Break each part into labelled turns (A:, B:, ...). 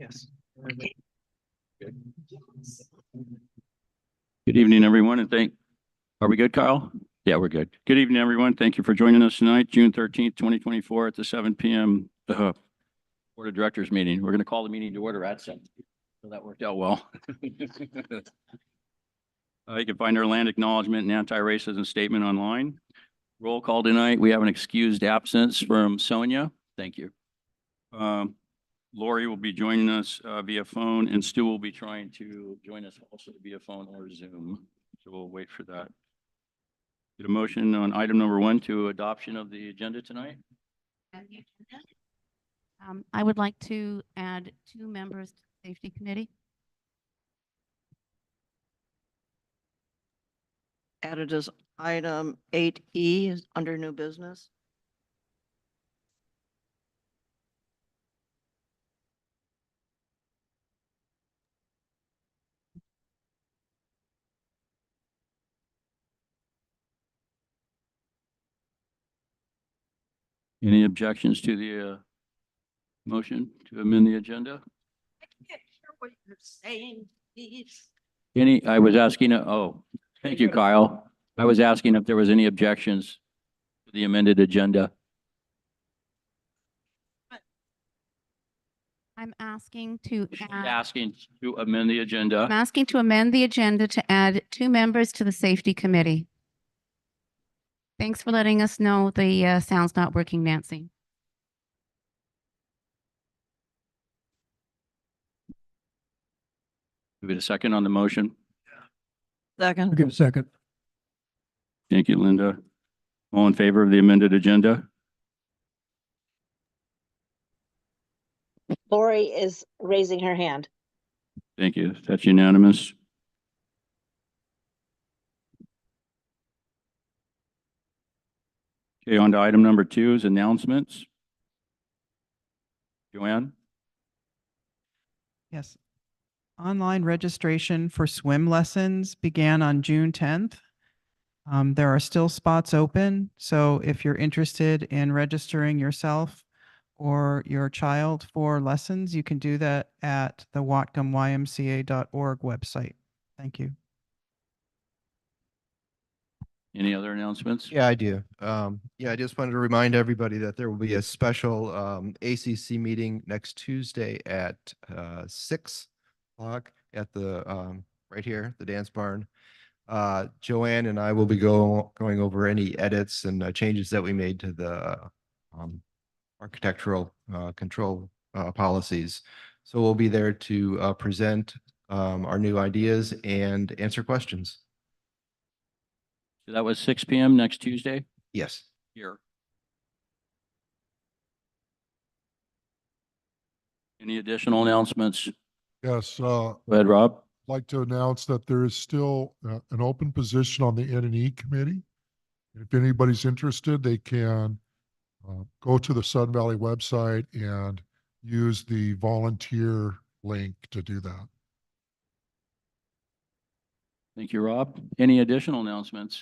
A: Yes.
B: Good evening, everyone, and are we good, Kyle? Yeah, we're good. Good evening, everyone. Thank you for joining us tonight, June 13th, 2024 at the 7 p.m. Board of Directors meeting. We're going to call the meeting to order at 7. So that worked out well. You can find our land acknowledgement and anti-racism statement online. Roll call tonight. We have an excused absence from Sonia. Thank you. Lori will be joining us via phone, and Stu will be trying to join us also via phone or Zoom. So we'll wait for that. Get a motion on item number 1 to adoption of the agenda tonight.
C: I would like to add 2 members to the safety committee.
D: Added as item 8E is under new business.
B: Any objections to the motion to amend the agenda?
D: I can't hear what you're saying, please.
B: I was asking, thank you, Kyle. I was asking if there was any objections to the amended agenda.
C: I'm asking to
B: Asking to amend the agenda.
C: I'm asking to amend the agenda to add 2 members to the safety committee. Thanks for letting us know the sound's not working, Nancy.
B: Give it a second on the motion.
D: Second.
A: I'll give a second.
B: Thank you, Linda. All in favor of the amended agenda?
E: Lori is raising her hand.
B: Thank you. That's unanimous. Okay, on to item number 2 is announcements. Joanne?
F: Yes. Online registration for swim lessons began on June 10th. There are still spots open, so if you're interested in registering yourself or your child for lessons, you can do that at the whatcomymca.org website. Thank you.
B: Any other announcements?
G: Yeah, I do. I just wanted to remind everybody that there will be a special ACC meeting next Tuesday at 6 o'clock at the right here, the dance barn. Joanne and I will be going over any edits and changes that we made to the architectural control policies. So we'll be there to present our new ideas and answer questions.
B: So that was 6 p.m. next Tuesday
G: Yes.
B: here. Any additional announcements?
H: Yes,
B: Go ahead, Rob.
H: like to announce that there is still an open position on the N&E committee. If anybody's interested, they can go to the Sun Valley website and use the volunteer link to do that.
B: Thank you, Rob. Any additional announcements?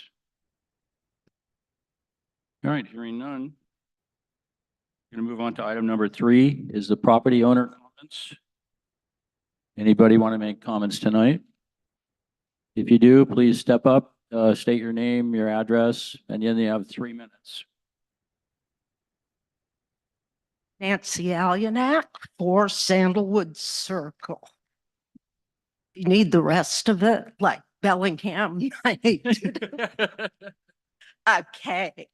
B: All right, hearing none. Going to move on to item number 3 is the property owner comments. Anybody want to make comments tonight? If you do, please step up, state your name, your address, and then you have 3 minutes.
D: Nancy Alionak, 4 Sandalwood Circle. You need the rest of it, like Bellingham. Okay.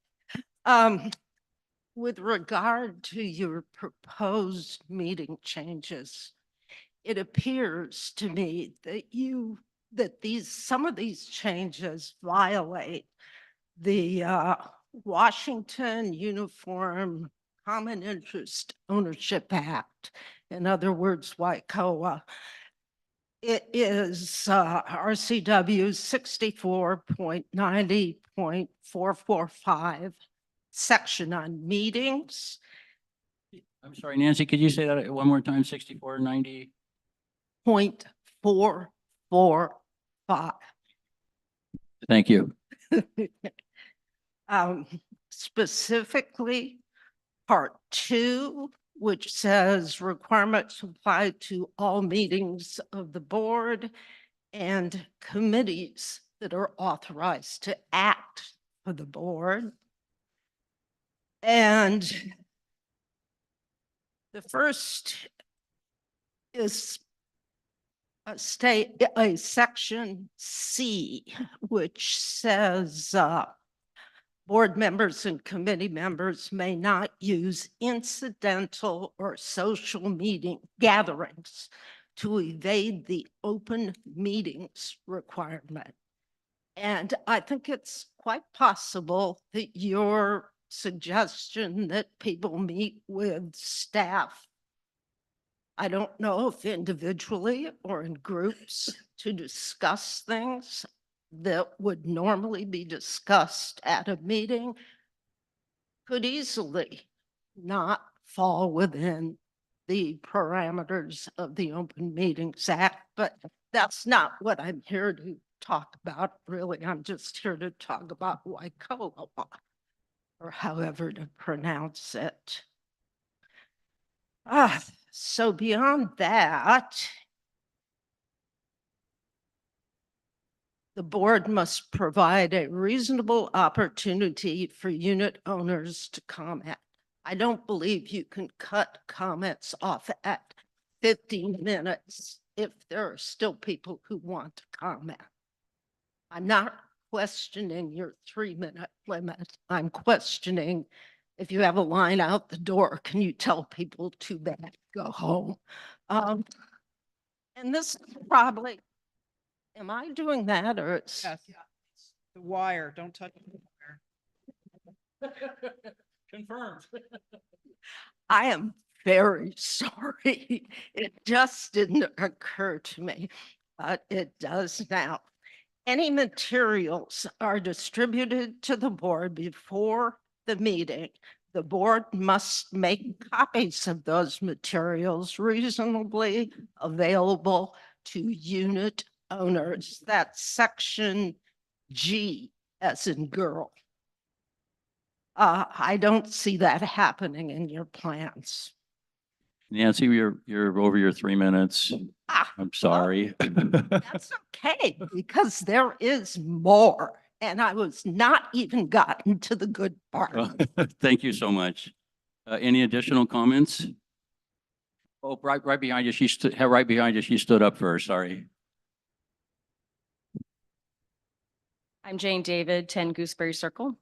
D: With regard to your proposed meeting changes, it appears to me that some of these changes violate the Washington Uniform Common Interest Ownership Act. In other words, WICOA. It is RCW 64.90.445, section on meetings.
B: I'm sorry, Nancy, could you say that one more time? 6490?
D: 0.445.
B: Thank you.
D: Specifically, part 2,
A: which says requirements apply to all meetings of the board and committees that are authorized to act for the board. And the first is a section C, which says board members and committee members may not use incidental or social meeting gatherings to evade the open meetings requirement. And I think it's quite possible that your suggestion that people meet with staff, I don't know if individually or in groups, to discuss things that would normally be discussed at a meeting, could easily not fall within the parameters of the Open Meetings Act, but that's not what I'm here to talk about. Really, I'm just here to talk about WICOA, or however to pronounce it. So beyond that, the board must provide a reasonable opportunity for unit owners to comment. I don't believe you can cut comments off at 15 minutes if there are still people who want to comment. I'm not questioning your 3-minute limit. I'm questioning if you have a line out the door, can you tell people too bad, go home? And this is probably, am I doing that or it's?
F: Yes. The wire, don't touch the wire.
B: Confirmed.
A: I am very sorry. It just didn't occur to me, but it does now. Any materials are distributed to the board before the meeting. The board must make copies of those materials reasonably available to unit owners. That's section G as in girl. I don't see that happening in your plans.
B: Nancy, you're over your 3 minutes. I'm sorry.
A: That's okay, because there is more, and I was not even gotten to the good part.
B: Thank you so much. Any additional comments? Oh, right behind you. Right behind you. She stood up first. Sorry.
I: I'm Jane David, 10 Gooseberry Circle.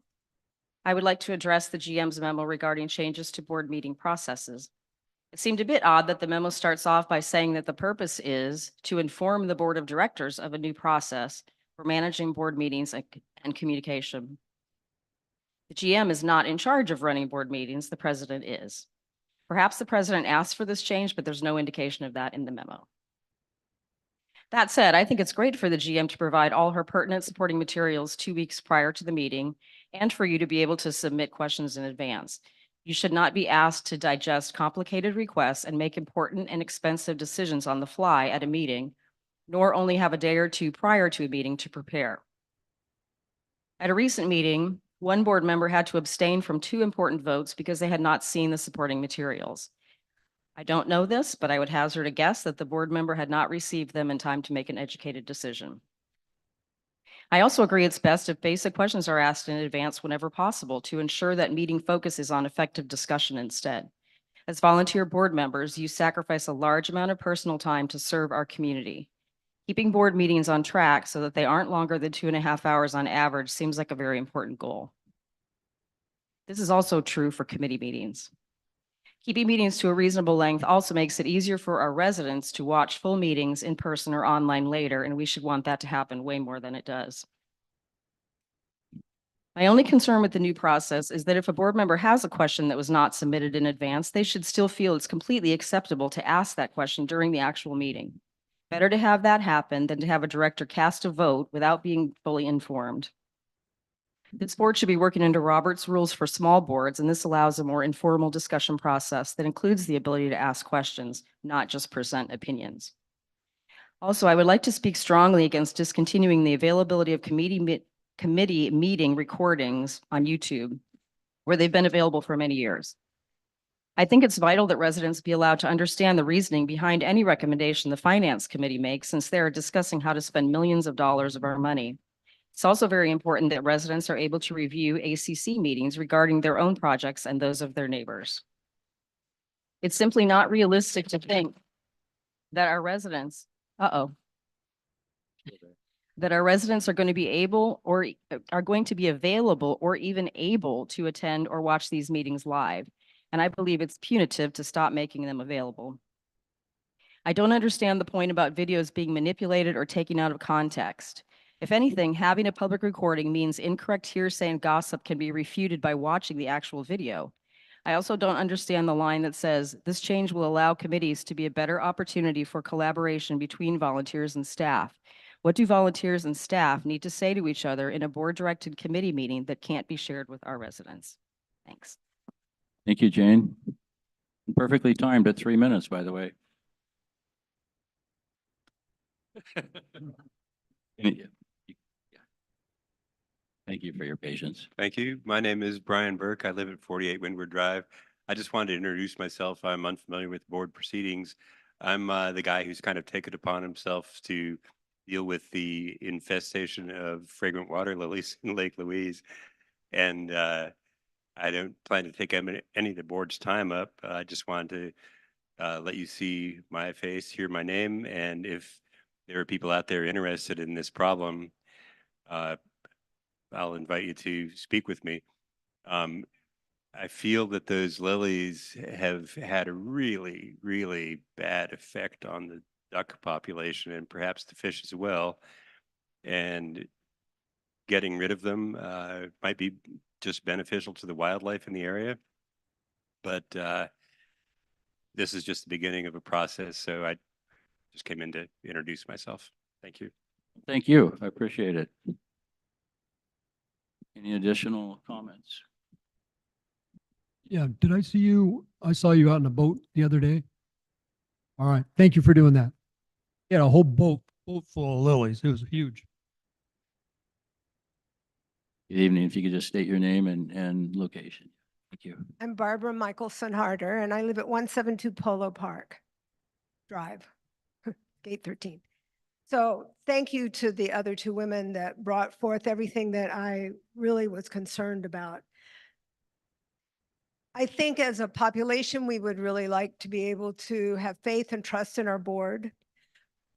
I: I would like to address the GM's memo regarding changes to board meeting processes. It seemed a bit odd that the memo starts off by saying that the purpose is to inform the board of directors of a new process for managing board meetings and communication. The GM is not in charge of running board meetings, the president is. Perhaps the president asked for this change, but there's no indication of that in the memo. That said, I think it's great for the GM to provide all her pertinent supporting materials 2 weeks prior to the meeting and for you to be able to submit questions in advance. You should not be asked to digest complicated requests and make important and expensive decisions on the fly at a meeting, nor only have a day or two prior to a meeting to prepare. At a recent meeting, one board member had to abstain from 2 important votes because they had not seen the supporting materials. I don't know this, but I would hazard a guess that the board member had not received them in time to make an educated decision. I also agree it's best if basic questions are asked in advance whenever possible to ensure that meeting focuses on effective discussion instead. As volunteer board members, you sacrifice a large amount of personal time to serve our community. Keeping board meetings on track so that they aren't longer than 2.5 hours on average seems like a very important goal. This is also true for committee meetings. Keeping meetings to a reasonable length also makes it easier for our residents to watch full meetings in person or online later, and we should want that to happen way more than it does. My only concern with the new process is that if a board member has a question that was not submitted in advance, they should still feel it's completely acceptable to ask that question during the actual meeting. Better to have that happen than to have a director cast a vote without being fully informed. This board should be working under Robert's rules for small boards, and this allows a more informal discussion process that includes the ability to ask questions, not just present opinions. Also, I would like to speak strongly against discontinuing the availability of committee meeting recordings on YouTube, where they've been available for many years. I think it's vital that residents be allowed to understand the reasoning behind any recommendation the Finance Committee makes, since they are discussing how to spend millions of dollars of our money. It's also very important that residents are able to review ACC meetings regarding their own projects and those of their neighbors. It's simply not realistic to think that our residents, that our residents are going to be able or are going to be available or even able to attend or watch these meetings live. And I believe it's punitive to stop making them available. I don't understand the point about videos being manipulated or taken out of context. If anything, having a public recording means incorrect hearsay and gossip can be refuted by watching the actual video. I also don't understand the line that says, this change will allow committees to be a better opportunity for collaboration between volunteers and staff. What do volunteers and staff need to say to each other in a board-directed committee meeting that can't be shared with our residents? Thanks.
B: Thank you, Jane. Perfectly timed at 3 minutes, by the way. Thank you for your patience.
J: Thank you. My name is Brian Burke. I live at 48 Windward Drive. I just wanted to introduce myself. I'm unfamiliar with board proceedings. I'm the guy who's kind of taken upon himself to deal with the infestation of fragrant water lilies in Lake Louise. And I don't plan to take any of the board's time up. I just wanted to let you see my face, hear my name, and if there are people out there interested in this problem, I'll invite you to speak with me. I feel that those lilies have had a really, really bad effect on the duck population and perhaps the fish as well. And getting rid of them might be just beneficial to the wildlife in the area. But this is just the beginning of a process. So I just came in to introduce myself. Thank you.
B: Thank you. I appreciate it. Any additional comments?
K: Yeah, did I see you? I saw you out in a boat the other day. All right, thank you for doing that. You had a whole boat full of lilies. It was huge.
B: Good evening. If you could just state your name and location. Thank you.
L: I'm Barbara Michelson Harder, and I live at 172 Polo Park Drive, Gate 13. So thank you to the other two women that brought forth everything that I really was concerned about. I think as a population, we would really like to be able to have faith and trust in our board.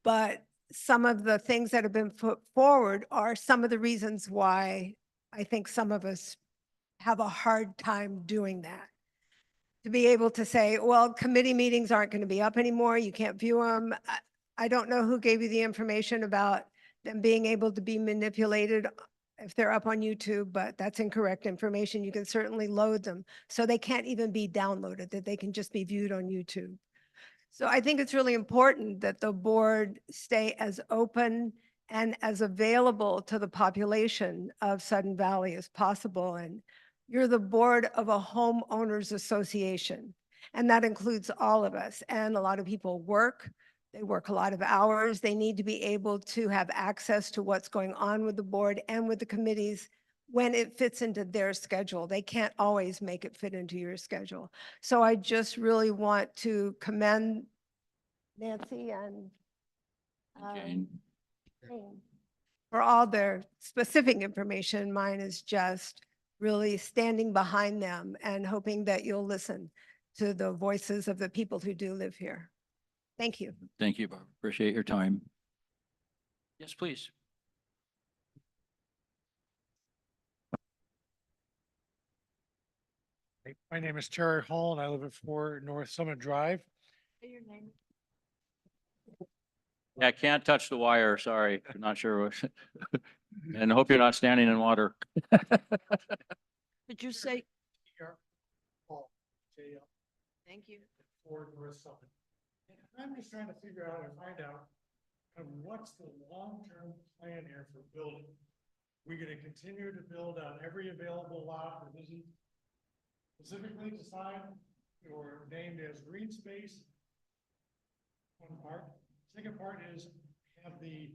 L: But some of the things that have been put forward are some of the reasons why I think some of us have a hard time doing that. To be able to say, well, committee meetings aren't going to be up anymore. You can't view them. I don't know who gave you the information about them being able to be manipulated if they're up on YouTube, but that's incorrect information. You can certainly load them. So they can't even be downloaded, that they can just be viewed on YouTube. So I think it's really important that the board stay as open and as available to the population of Sudden Valley as possible. And you're the board of a homeowners association, and that includes all of us. And a lot of people work. They work a lot of hours. They need to be able to have access to what's going on with the board and with the committees when it fits into their schedule. They can't always make it fit into your schedule. So I just really want to commend Nancy and
B: Jane.
L: Jane for all their specific information. Mine is just really standing behind them and hoping that you'll listen to the voices of the people who do live here. Thank you.
B: Thank you, Barb. Appreciate your time. Yes, please.
M: My name is Terry Hall and I live at 4 North Summit Drive.
L: Your name?
B: Yeah, I can't touch the wire. Sorry. I'm not sure. And I hope you're not standing in water.
A: Did you say?
L: Thank you.
M: 4 North Summit. And I'm just trying to figure out and find out what's the long-term plan here for building. We're going to continue to build on every available lot that isn't specifically designed or named as green space. One part. Second part is have the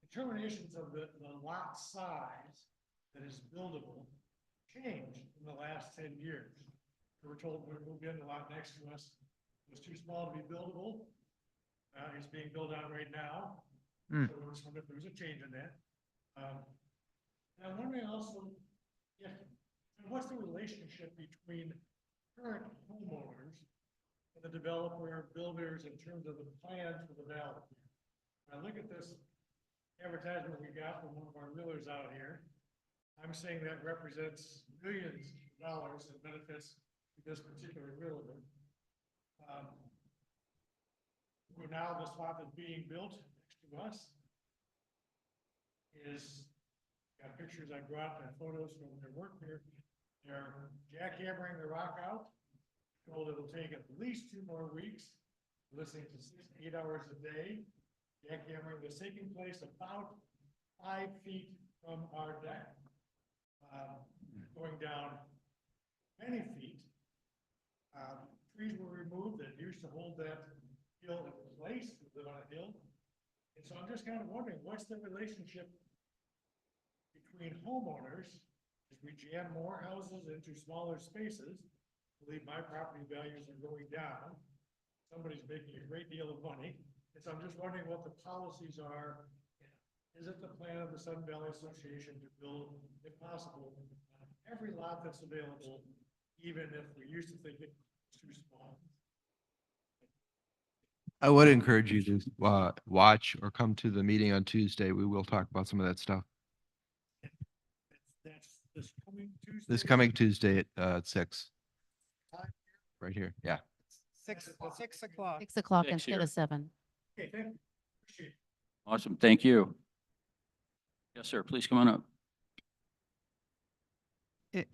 M: determinations of the lot size that is buildable changed in the last 10 years. We were told we moved in, the lot next to us was too small to be buildable. It's being built out right now.
F: Hmm.
M: So we're just wondering if there's a change in that. And I'm wondering also, if, what's the relationship between current homeowners and the developer builders in terms of the plans for the valley? When I look at this advertisement we got from one of our realtors out here, I'm saying that represents millions of dollars in benefits to this particular realtor. We're now, the spot that's being built next to us is, got pictures I brought and photos from their work here. They're jackhammering the rock out. Told it'll take at least 2 more weeks, listening to 6 to 8 hours a day. Jackhammering is taking place about 5 feet from our deck, going down many feet. Trees were removed that used to hold that hill in place, to live on a hill. And so I'm just kind of wondering, what's the relationship between homeowners as we jam more houses into smaller spaces? I believe my property values are going down. Somebody's making a great deal of money. And so I'm just wondering what the policies are. Is it the plan of the Sun Valley Association to build, if possible, on every lot that's available, even if we used to think it was too small?
G: I would encourage you to watch or come to the meeting on Tuesday. We will talk about some of that stuff.
M: That's this coming Tuesday.
G: This coming Tuesday at 6. Right here. Yeah.
F: 6 o'clock.
C: 6 o'clock
B: 6
C: instead
B: here.
C: of 7.
M: Okay, thank you. Appreciate it.
B: Awesome. Thank you. Yes, sir. Please come on up.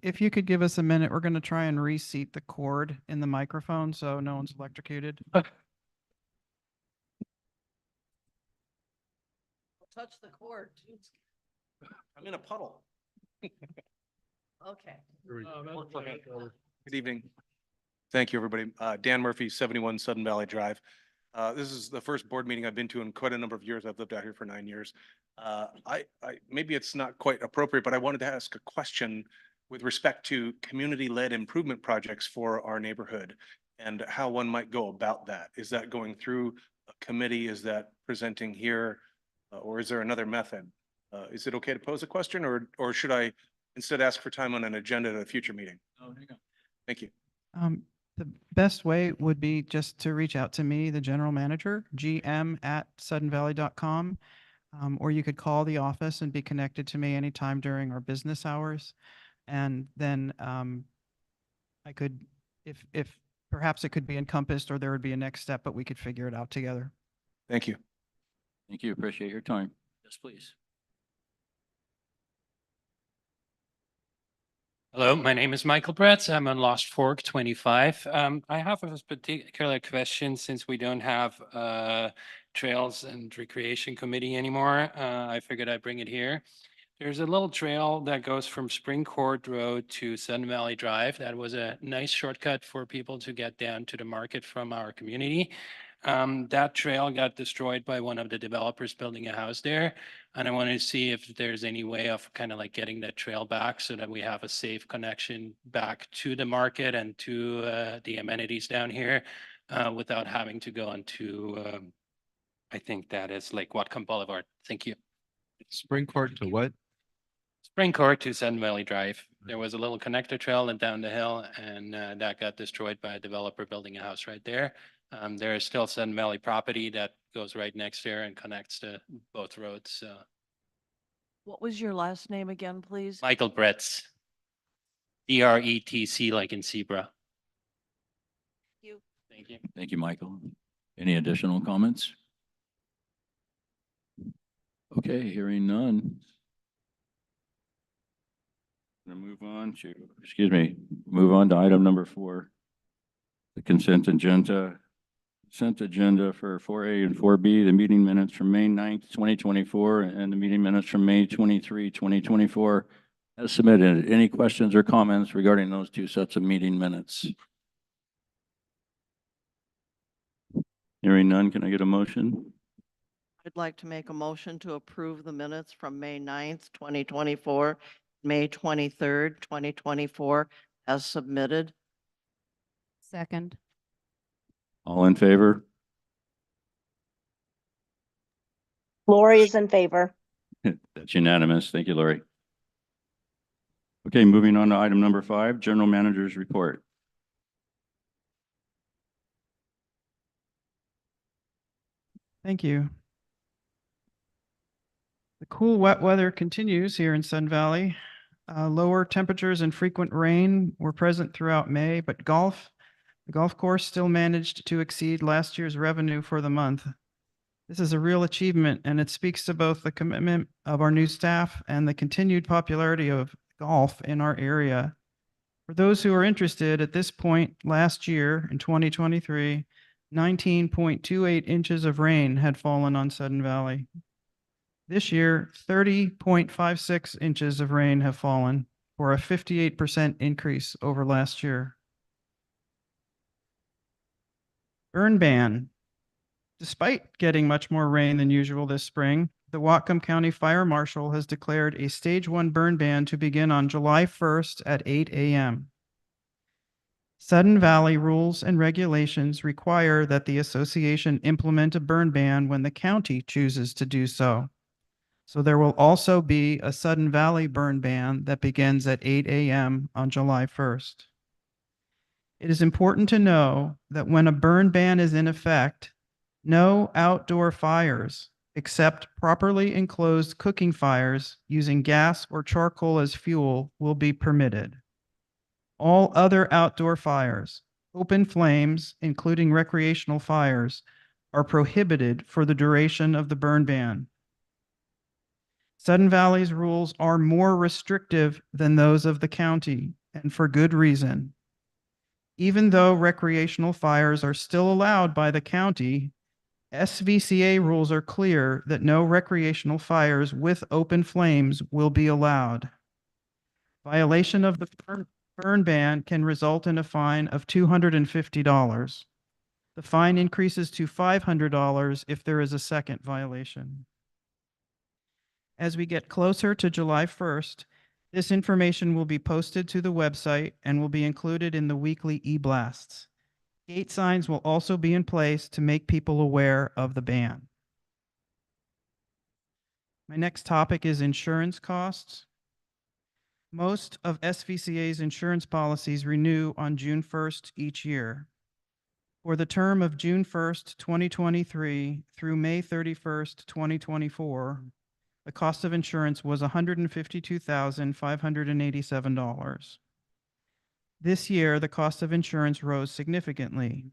F: If you could give us a minute, we're going to try and reseat the cord in the microphone so no one's electrocuted.
A: Touch the cord. I'm in a puddle. Okay.
N: Good evening. Thank you, everybody. Dan Murphy, 71 Sudden Valley Drive. This is the first board meeting I've been to in quite a number of years. I've lived out here for 9 years. Maybe it's not quite appropriate, but I wanted to ask a question with respect to community-led improvement projects for our neighborhood and how one might go about that. Is that going through a committee? Is that presenting here? Or is there another method? Is it okay to pose a question, or should I instead ask for time on an agenda at a future meeting?
B: Oh, there you go.
N: Thank you.
F: The best way would be just to reach out to me, the general manager, gm@suddenvalley.com. Or you could call the office and be connected to me anytime during our business hours. And then I could, if perhaps it could be encompassed or there would be a next step, but we could figure it out together.
N: Thank you.
B: Thank you. Appreciate your time. Yes, please.
O: Hello, my name is Michael Bretz. I'm on Lost Fork 25. I have a particular question since we don't have Trails and Recreation Committee anymore. I figured I'd bring it here. There's a little trail that goes from Spring Court Road to Sun Valley Drive. That was a nice shortcut for people to get down to the market from our community. That trail got destroyed by one of the developers building a house there. And I wanted to see if there's any way of kind of like getting that trail back so that we have a safe connection back to the market and to the amenities down here without having to go into, I think that is Lake Whatcom Boulevard. Thank you.
G: Spring Court to what?
O: Spring Court to Sun Valley Drive. There was a little connector trail and down the hill, and that got destroyed by a developer building a house right there. There is still Sun Valley property that goes right next there and connects to both roads.
D: What was your last name again, please?
O: Michael Bretz, Bretc like in zebra. Thank you.
B: Thank you, Michael. Any additional comments? Okay, hearing none. Gonna move on to item number 4. The consent agenda. Consent agenda for 4A and 4B, the meeting minutes from May 9th, 2024, and the meeting minutes from May 23, 2024, as submitted. Any questions or comments regarding those 2 sets of meeting minutes? Hearing none, can I get a motion?
D: I'd like to make a motion to approve the minutes from May 9th, 2024, May 23rd, 2024, as submitted.
C: Second.
B: All in favor?
E: Lori is in favor.
B: That's unanimous. Thank you, Lori. Okay, moving on to item number 5, General Manager's Report.
F: Thank you. The cool, wet weather continues here in Sun Valley. Lower temperatures and frequent rain were present throughout May, but the golf course still managed to exceed last year's revenue for the month. This is a real achievement, and it speaks to both the commitment of our new staff and the continued popularity of golf in our area. For those who are interested, at this point last year in 2023, 19.28 inches of rain had fallen on Sudden Valley. This year, 30.56 inches of rain have fallen, for a 58% increase over last year. Burn ban. Despite getting much more rain than usual this spring, the Whatcom County Fire Marshal has declared a Stage 1 burn ban to begin on July 1st at 8 a.m. Sudden Valley rules and regulations require that the association implement a burn ban when the county chooses to do so. So there will also be a Sudden Valley burn ban that begins at 8 a.m. on July 1st. It is important to know that when a burn ban is in effect, no outdoor fires, except properly enclosed cooking fires using gas or charcoal as fuel, will be permitted. All other outdoor fires, open flames, including recreational fires, are prohibited for the duration of the burn ban. Sudden Valley's rules are more restrictive than those of the county, and for good reason. Even though recreational fires are still allowed by the county, SVCA rules are clear that no recreational fires with open flames will be allowed. Violation of the burn ban can result in a fine of $250. The fine increases to $500 if there is a second violation. As we get closer to July 1st, this information will be posted to the website and will be included in the weekly e-blasts. Gate signs will also be in place to make people aware of the ban. My next topic is insurance costs. Most of SVCA's insurance policies renew on June 1st each year. For the term of June 1st, 2023 through May 31st, 2024, the cost of insurance was $152,587. This year, the cost of insurance rose significantly.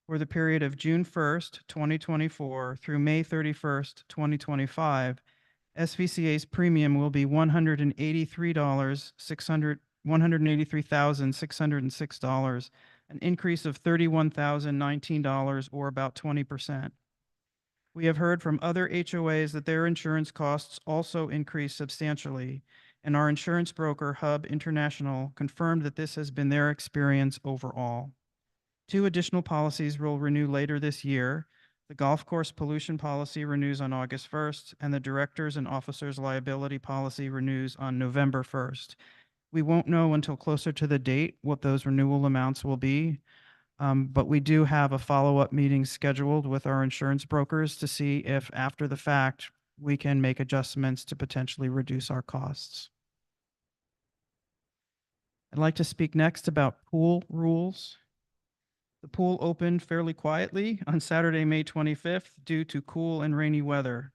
F: For the period of June 1st, 2024 through May 31st, 2025, SVCA's premium will be $183,606, an increase of $31,019, or about 20%. We have heard from other HOAs that their insurance costs also increased substantially, and our insurance broker, Hub International, confirmed that this has been their experience overall. 2 additional policies will renew later this year. The golf course pollution policy renews on August 1st, and the directors and officers liability policy renews on November 1st. We won't know until closer to the date what those renewal amounts will be, but we do have a follow-up meeting scheduled with our insurance brokers to see if after the fact we can make adjustments to potentially reduce our costs. I'd like to speak next about pool rules. The pool opened fairly quietly on Saturday, May 25th, due to cool and rainy weather.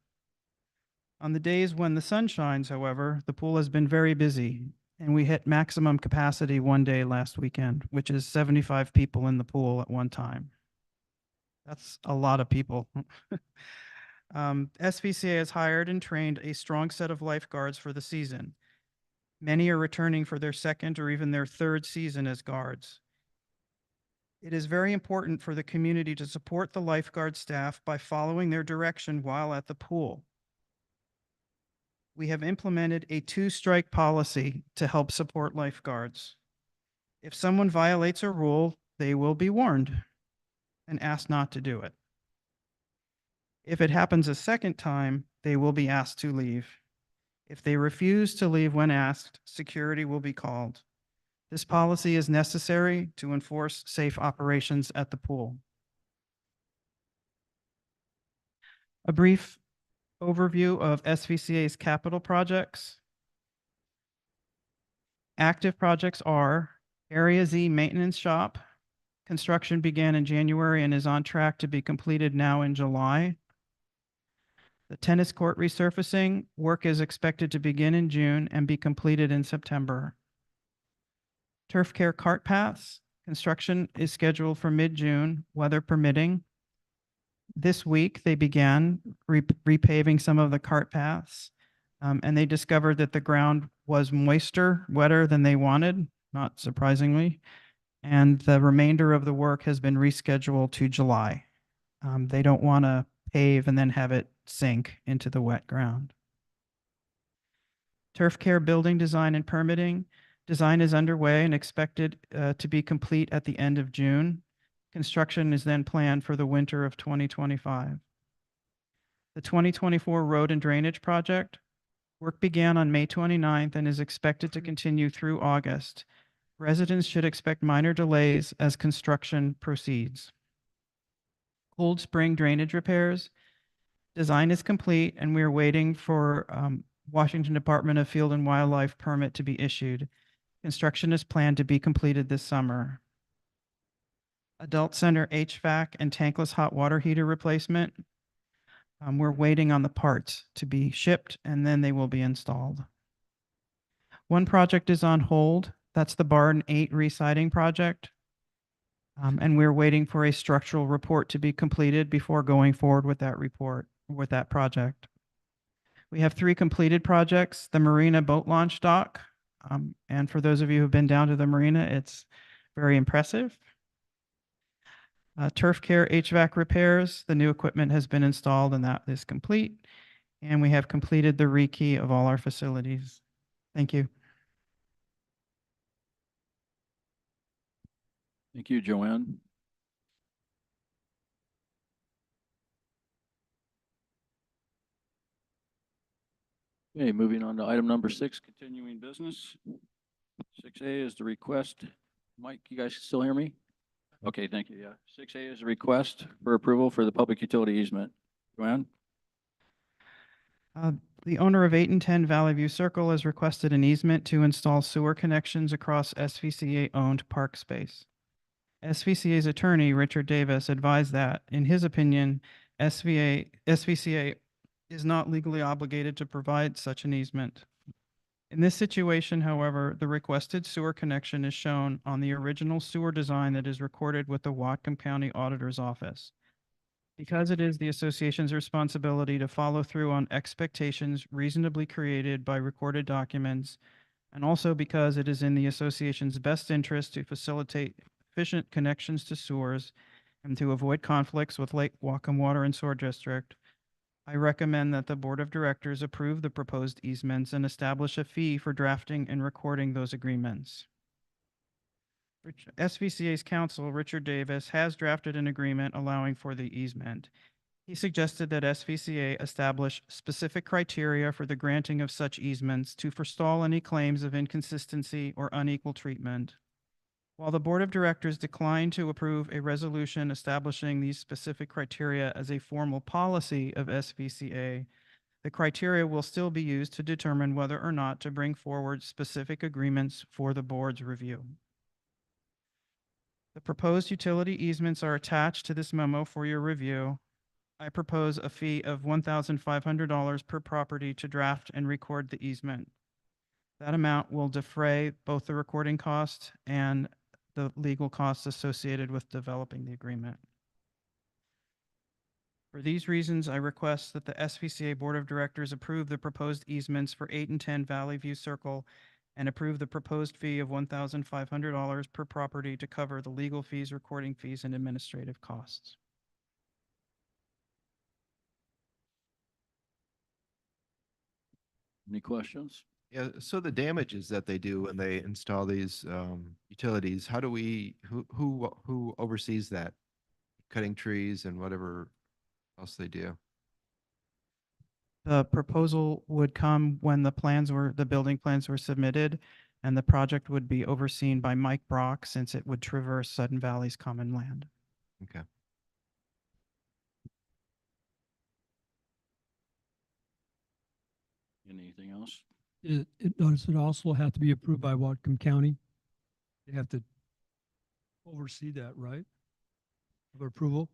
F: On the days when the sun shines, however, the pool has been very busy, and we hit maximum capacity one day last weekend, which is 75 people in the pool at one time. That's a lot of people. SVCA has hired and trained a strong set of lifeguards for the season. Many are returning for their second or even their third season as guards. It is very important for the community to support the lifeguard staff by following their direction while at the pool. We have implemented a 2-strike policy to help support lifeguards. If someone violates a rule, they will be warned and asked not to do it. If it happens a second time, they will be asked to leave. If they refuse to leave when asked, security will be called. This policy is necessary to enforce safe operations at the pool. A brief overview of SVCA's capital projects. Active projects are Area Z Maintenance Shop. Construction began in January and is on track to be completed now in July. The tennis court resurfacing work is expected to begin in June and be completed in September. Turf care cart paths. Construction is scheduled for mid-June, weather permitting. This week, they began repaving some of the cart paths, and they discovered that the ground was wetter than they wanted, not surprisingly, and the remainder of the work has been rescheduled to July. They don't want to pave and then have it sink into the wet ground. Turf care building design and permitting. Design is underway and expected to be complete at the end of June. Construction is then planned for the winter of 2025. The 2024 road and drainage project. Work began on May 29th and is expected to continue through August. Residents should expect minor delays as construction proceeds. Cold Spring drainage repairs. Design is complete and we are waiting for Washington Department of Field and Wildlife permit to be issued. Construction is planned to be completed this summer. Adult Center HVAC and tankless hot water heater replacement. We're waiting on the parts to be shipped and then they will be installed. One project is on hold. That's the Barn 8 re-siding project. And we're waiting for a structural report to be completed before going forward with that project. We have 3 completed projects, the Marina Boat Launch Dock. And for those of you who've been down to the marina, it's very impressive. Turf care HVAC repairs, the new equipment has been installed and that is complete. And we have completed the rekey of all our facilities. Thank you.
B: Thank you, Joanne. Okay, moving on to item number 6, continuing business. 6A is the request. Mike, you guys still hear me? Okay, thank you. Yeah. 6A is a request for approval for the public utility easement. Joanne?
F: The owner of 8 and 10 Valley View Circle has requested an easement to install sewer connections across SVCA-owned park space. SVCA's attorney, Richard Davis, advised that, in his opinion, SVCA is not legally obligated to provide such an easement. In this situation, however, the requested sewer connection is shown on the original sewer design that is recorded with the Whatcom County Auditor's Office. Because it is the association's responsibility to follow through on expectations reasonably created by recorded documents, and also because it is in the association's best interest to facilitate efficient connections to sewers and to avoid conflicts with Lake Whatcom Water and Sewer District, I recommend that the Board of Directors approve the proposed easements and establish a fee for drafting and recording those agreements. SVCA's counsel, Richard Davis, has drafted an agreement allowing for the easement. He suggested that SVCA establish specific criteria for the granting of such easements to forestall any claims of inconsistency or unequal treatment. While the Board of Directors declined to approve a resolution establishing these specific criteria as a formal policy of SVCA, the criteria will still be used to determine whether or not to bring forward specific agreements for the board's review. The proposed utility easements are attached to this memo for your review. I propose a fee of $1,500 per property to draft and record the easement. That amount will defray both the recording cost and the legal costs associated with developing the agreement. For these reasons, I request that the SVCA Board of Directors approve the proposed easements for 8 and 10 Valley View Circle and approve the proposed fee of $1,500 per property to cover the legal fees, recording fees, and administrative costs.
B: Any questions?
G: Yeah, so the damages that they do when they install these utilities, how do who oversees that? Cutting trees and whatever else they do?
F: The proposal would come when the building plans were submitted, and the project would be overseen by Mike Brock since it would traverse Sudden Valley's common land.
G: Okay.
B: Anything else?
K: Does it also have to be approved by Whatcom County? They have to oversee that, right? Of approval?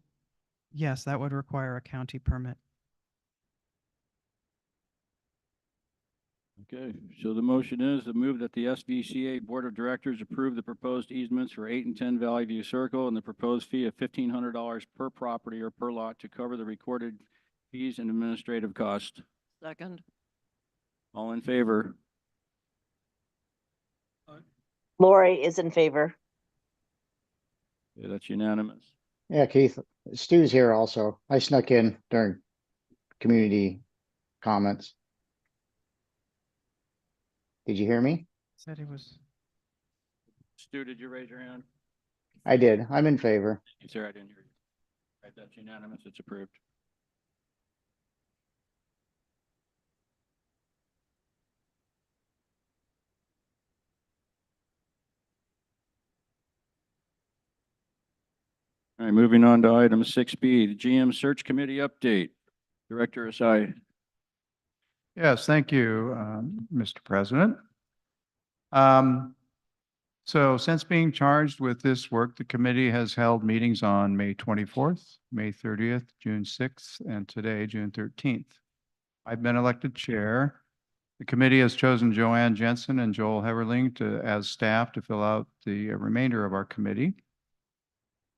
F: Yes, that would require a county permit.
B: Okay, so the motion is to move that the SVCA Board of Directors approve the proposed easements for 8 and 10 Valley View Circle and the proposed fee of $1,500 per property or per lot to cover the recorded fees and administrative costs.
D: Second.
B: All in favor?
E: Lori is in favor.
B: Okay, that's unanimous.
P: Yeah, Keith, Stu's here also. I snuck in during community comments. Did you hear me?
F: Said he was.
B: Stu, did you raise your hand?
P: I did. I'm in favor.
B: Sir, I didn't hear you. Right, that's unanimous. It's approved. All right, moving on to item 6B, the GM Search Committee update. Director Asai.
Q: Yes, thank you, Mr. President. So since being charged with this work, the committee has held meetings on May 24th, May 30th, June 6th, and today, June 13th. I've been elected chair. The committee has chosen Joanne Jensen and Joel Heverling as staff to fill out the remainder of our committee.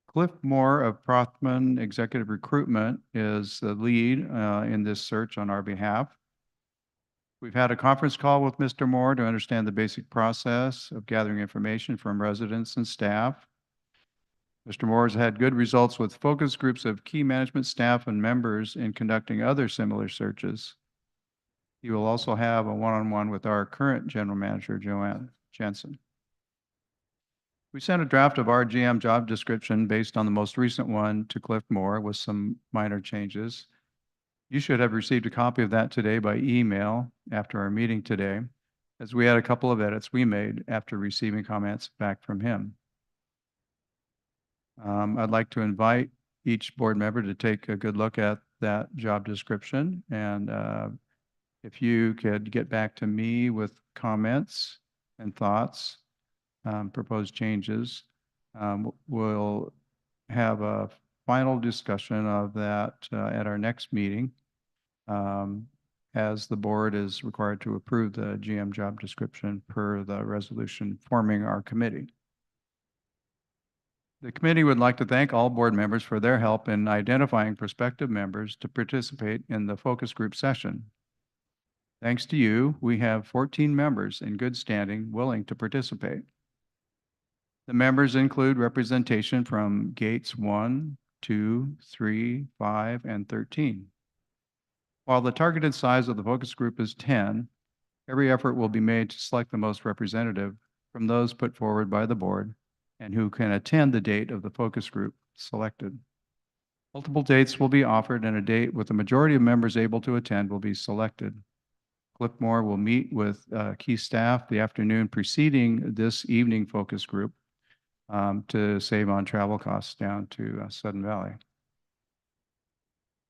Q: Cliff Moore of Prothman Executive Recruitment is the lead in this search on our behalf. We've had a conference call with Mr. Moore to understand the basic process of gathering information from residents and staff. Mr. Moore has had good results with focus groups of key management staff and members in conducting other similar searches. He will also have a one-on-one with our current general manager, Joanne Jensen. We sent a draft of our GM job description based on the most recent one to Cliff Moore with some minor changes. You should have received a copy of that today by email after our meeting today, as we had a couple of edits we made after receiving comments back from him. I'd like to invite each board member to take a good look at that job description, and if you could get back to me with comments and thoughts, proposed changes, we'll have a final discussion of that at our next meeting, as the board is required to approve the GM job description per the resolution forming our committee. The committee would like to thank all board members for their help in identifying prospective members to participate in the focus group session. Thanks to you, we have 14 members in good standing willing to participate. The members include representation from gates 1, 2, 3, 5, and 13. While the targeted size of the focus group is 10, every effort will be made to select the most representative from those put forward by the board and who can attend the date of the focus group selected. Multiple dates will be offered and a date with the majority of members able to attend will be selected. Cliff Moore will meet with key staff the afternoon preceding this evening focus group to save on travel costs down to Sudden Valley.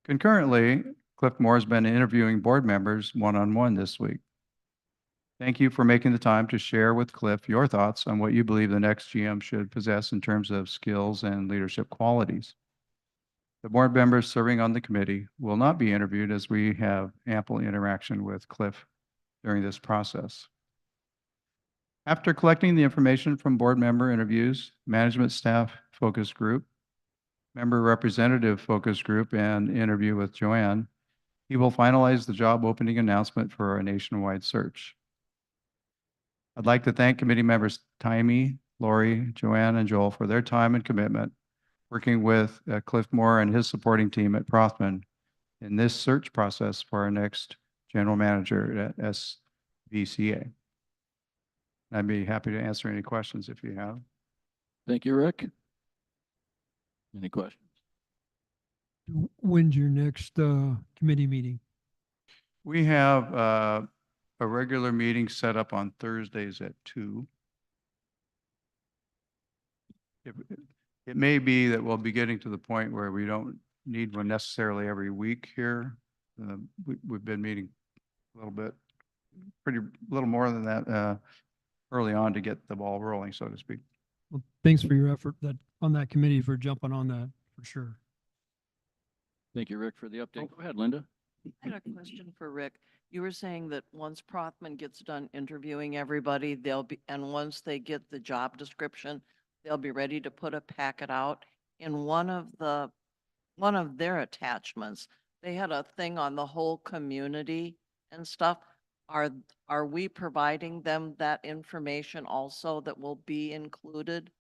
Q: Concurrently, Cliff Moore has been interviewing board members one-on-one this week. Thank you for making the time to share with Cliff your thoughts on what you believe the next GM should possess in terms of skills and leadership qualities. The board members serving on the committee will not be interviewed as we have ample interaction with Cliff during this process. After collecting the information from board member interviews, management staff focus group, member representative focus group, and interview with Joanne, he will finalize the job opening announcement for our nationwide search. I'd like to thank committee members Taimi, Lori, Joanne, and Joel for their time and commitment working with Cliff Moore and his supporting team at Prothman in this search process for our next general manager at SVCA. I'd be happy to answer any questions if you have.
B: Thank you, Rick. Any questions?
K: When's your next committee meeting?
Q: We have a regular meeting set up on Thursdays at 2. It it may be that we'll be getting to the point where we don't need one necessarily every week here. We've been meeting a little bit, a little more than that early on to get the ball rolling, so to speak.
K: Well, thanks for your effort on that committee for jumping on that, for sure.
B: Thank you, Rick, for the update. Go ahead, Linda.
D: I had a question for Rick. You were saying that once Prothman gets done interviewing everybody, and once they get the job description, they'll be ready to put a packet out. In one of their attachments, they had a thing on the whole community and stuff. Are we providing them that information also that will be included?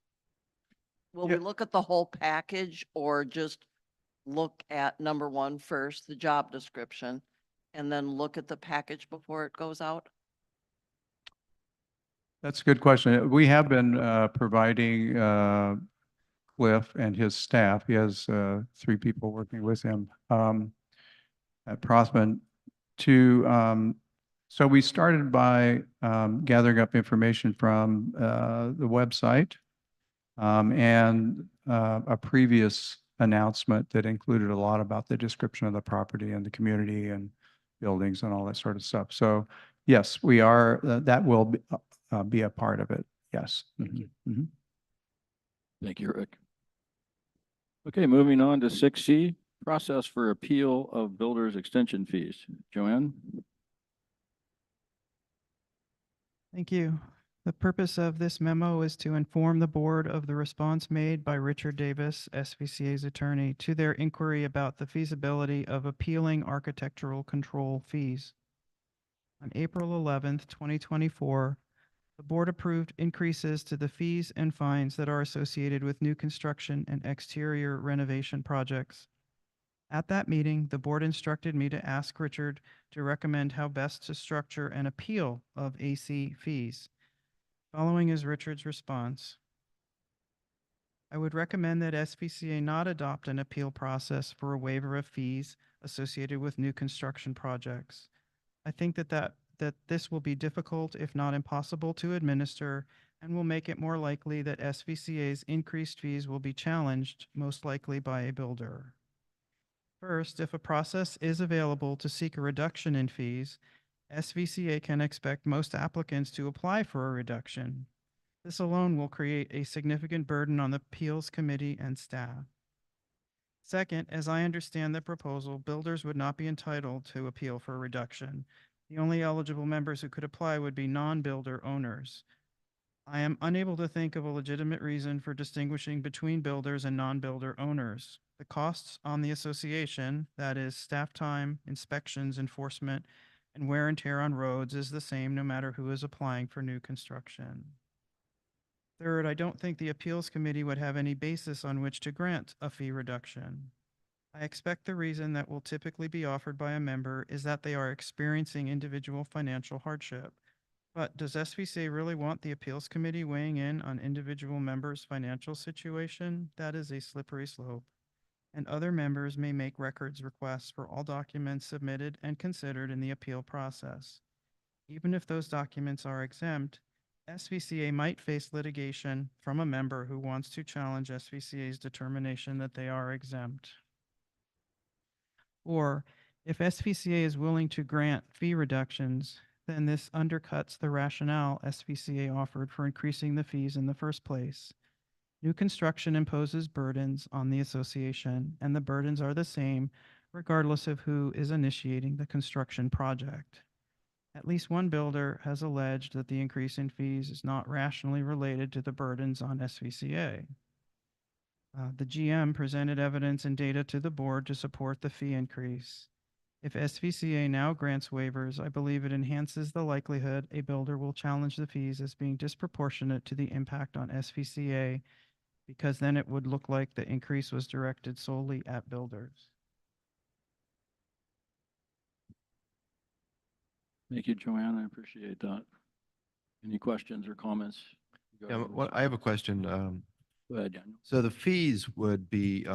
D: Will we
Q: Yeah.
D: look at the whole package or just look at number one first, the job description, and then look at the package before it goes out?
Q: That's a good question. We have been providing Cliff and his staff. He has 3 people working with him at Prothman to so we started by gathering up information from the website and a previous announcement that included a lot about the description of the property and the community and buildings and all that sort of stuff. So yes, we are, that will be a part of it. Yes. Mhm. Mhm.
B: Thank you, Rick. Okay, moving on to 6C, process for appeal of builders extension fees. Joanne?
F: Thank you. The purpose of this memo is to inform the board of the response made by Richard Davis, SVCA's attorney, to their inquiry about the feasibility of appealing architectural control fees. On April 11th, 2024, the board approved increases to the fees and fines that are associated with new construction and exterior renovation projects. At that meeting, the board instructed me to ask Richard to recommend how best to structure an appeal of AC fees. Following is Richard's response. I would recommend that SVCA not adopt an appeal process for a waiver of fees associated with new construction projects. I think that this will be difficult, if not impossible, to administer and will make it more likely that SVCA's increased fees will be challenged, most likely by a builder. First, if a process is available to seek a reduction in fees, SVCA can expect most applicants to apply for a reduction. This alone will create a significant burden on the appeals committee and staff. Second, as I understand the proposal, builders would not be entitled to appeal for a reduction. The only eligible members who could apply would be non-builder owners. I am unable to think of a legitimate reason for distinguishing between builders and non-builder owners. The costs on the association, that is staff time, inspections, enforcement, and wear and tear on roads, is the same no matter who is applying for new construction. Third, I don't think the appeals committee would have any basis on which to grant a fee reduction. I expect the reason that will typically be offered by a member is that they are experiencing individual financial hardship. But does SVCA really want the appeals committee weighing in on individual members' financial situation? That is a slippery slope. And other members may make records requests for all documents submitted and considered in the appeal process. Even if those documents are exempt, SVCA might face litigation from a member who wants to challenge SVCA's determination that they are exempt. Or, if SVCA is willing to grant fee reductions, then this undercuts the rationale SVCA offered for increasing the fees in the first place. New construction imposes burdens on the association, and the burdens are the same regardless of who is initiating the construction project. At least one builder has alleged that the increase in fees is not rationally related to the burdens on SVCA. The GM presented evidence and data to the board to support the fee increase. If SVCA now grants waivers, I believe it enhances the likelihood a builder will challenge the fees as being disproportionate to the impact on SVCA, because then it would look like the increase was directed solely at builders.
B: Thank you, Joanne. I appreciate that. Any questions or comments?
G: Yeah, I have a question.
B: Go ahead, Daniel.
G: So the fees would be,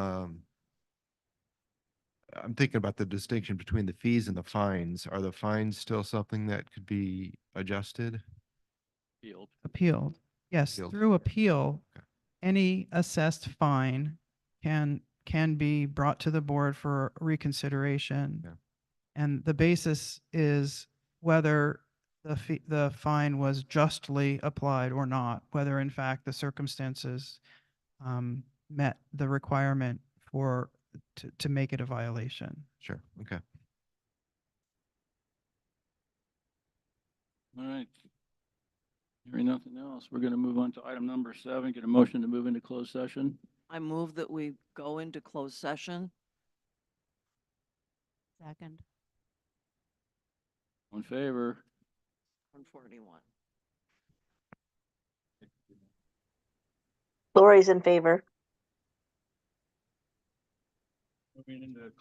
G: I'm thinking about the distinction between the fees and the fines. Are the fines still something that could be adjusted?
B: Field.
F: Appealed. Yes,
G: Appealed.
F: through appeal,
G: Okay.
F: any assessed fine can be brought to the board for reconsideration.
G: Yeah.
F: And the basis is whether the fine was justly applied or not, whether in fact the circumstances met the requirement to make it a violation.
G: Sure, okay.
B: All right. Hearing nothing else, we're going to move on to item number 7, get a motion to move into closed session.
D: I move that we go into closed session.
C: Second.
B: On favor?
D: 141.
E: Lori's in favor.
B: Moving into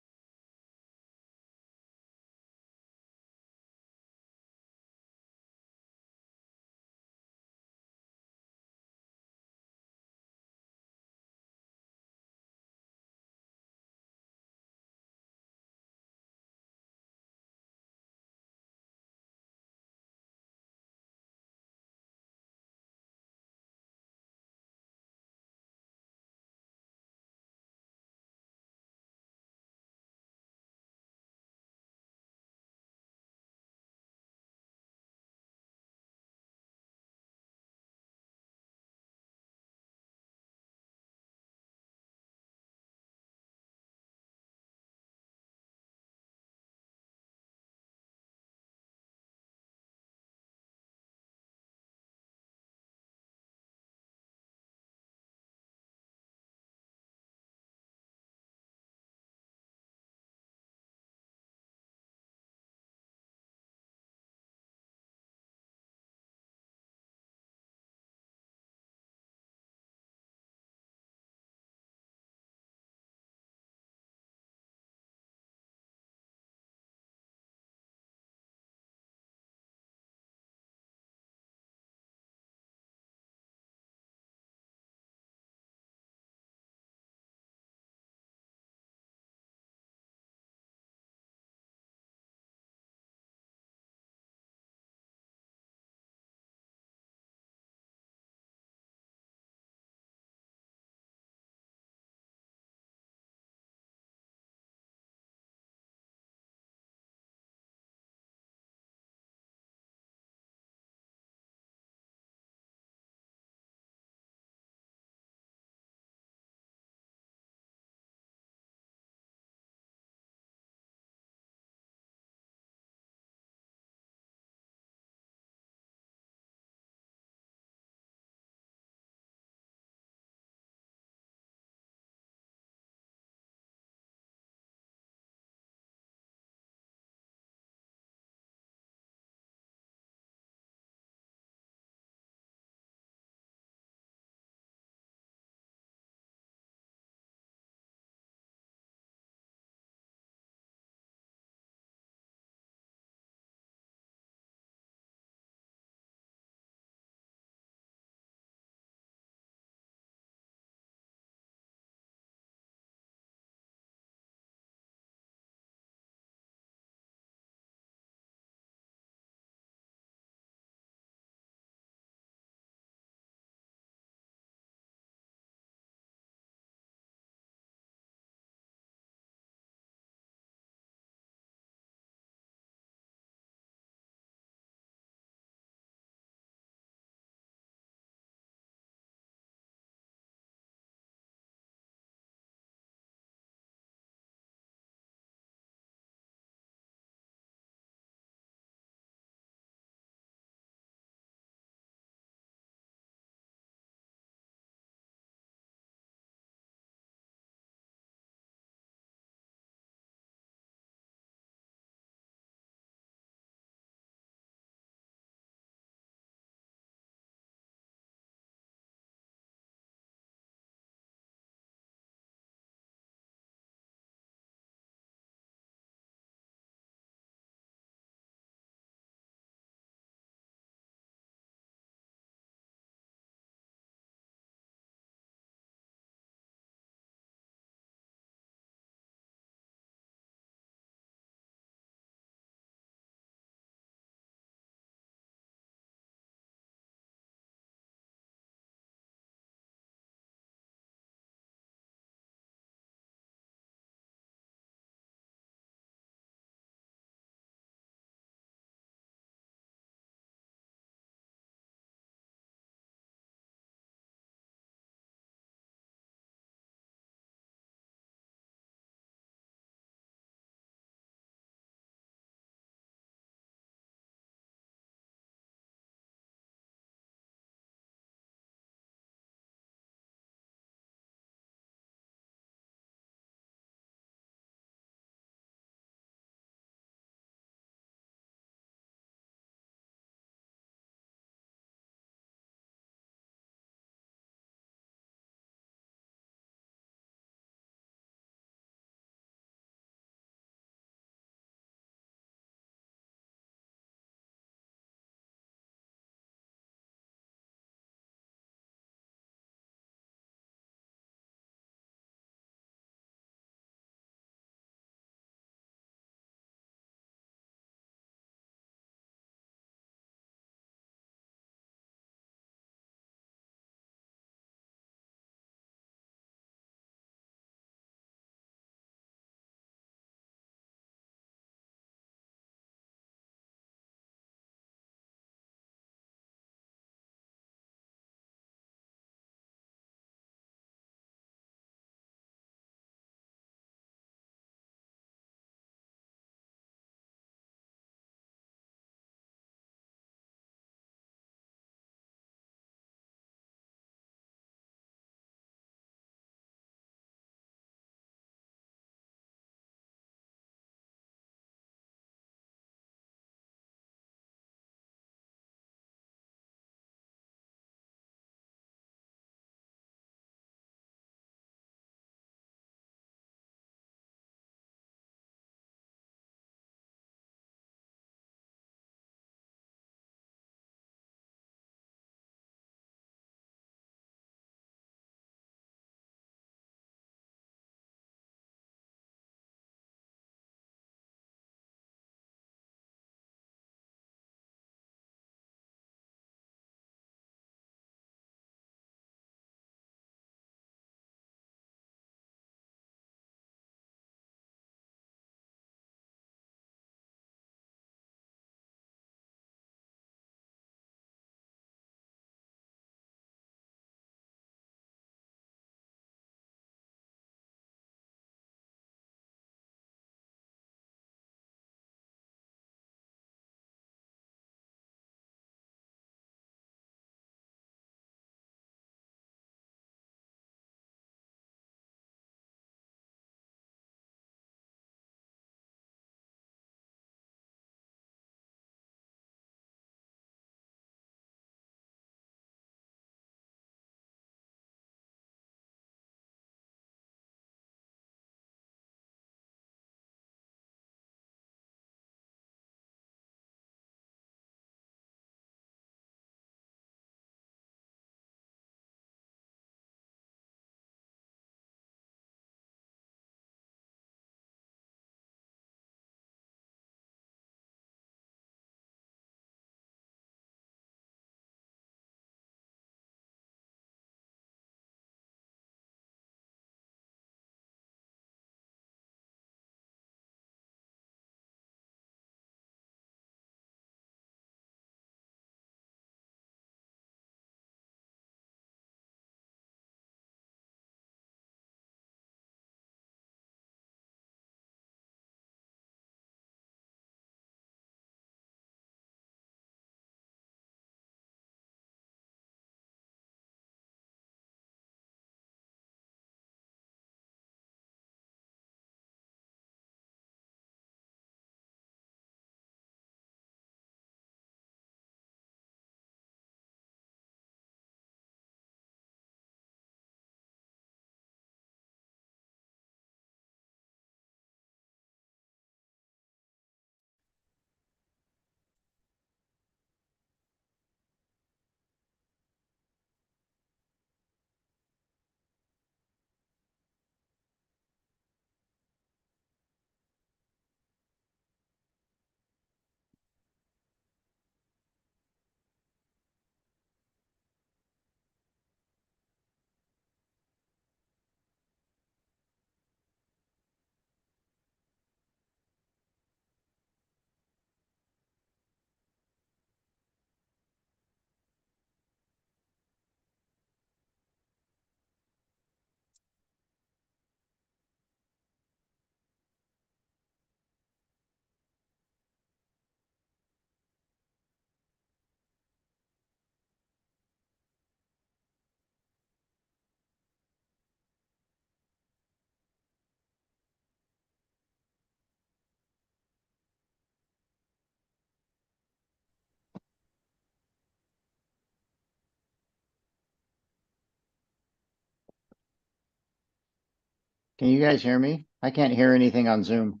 P: Can you guys hear me? I can't hear anything on Zoom.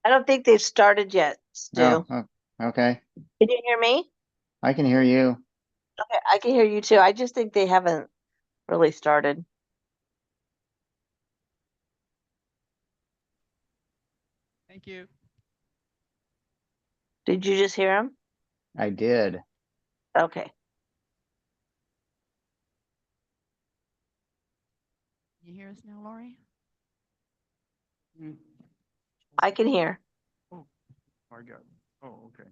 E: I don't think they've started yet, Stu.
P: Oh, okay.
E: Can you hear me?
P: I can hear you.
E: Okay, I can hear you too. I just think they haven't really started.
F: Thank you.
E: Did you just hear him?
P: I did.
E: Okay.
C: You hear us now, Lori?
E: I can hear.
Q: I got, oh, okay.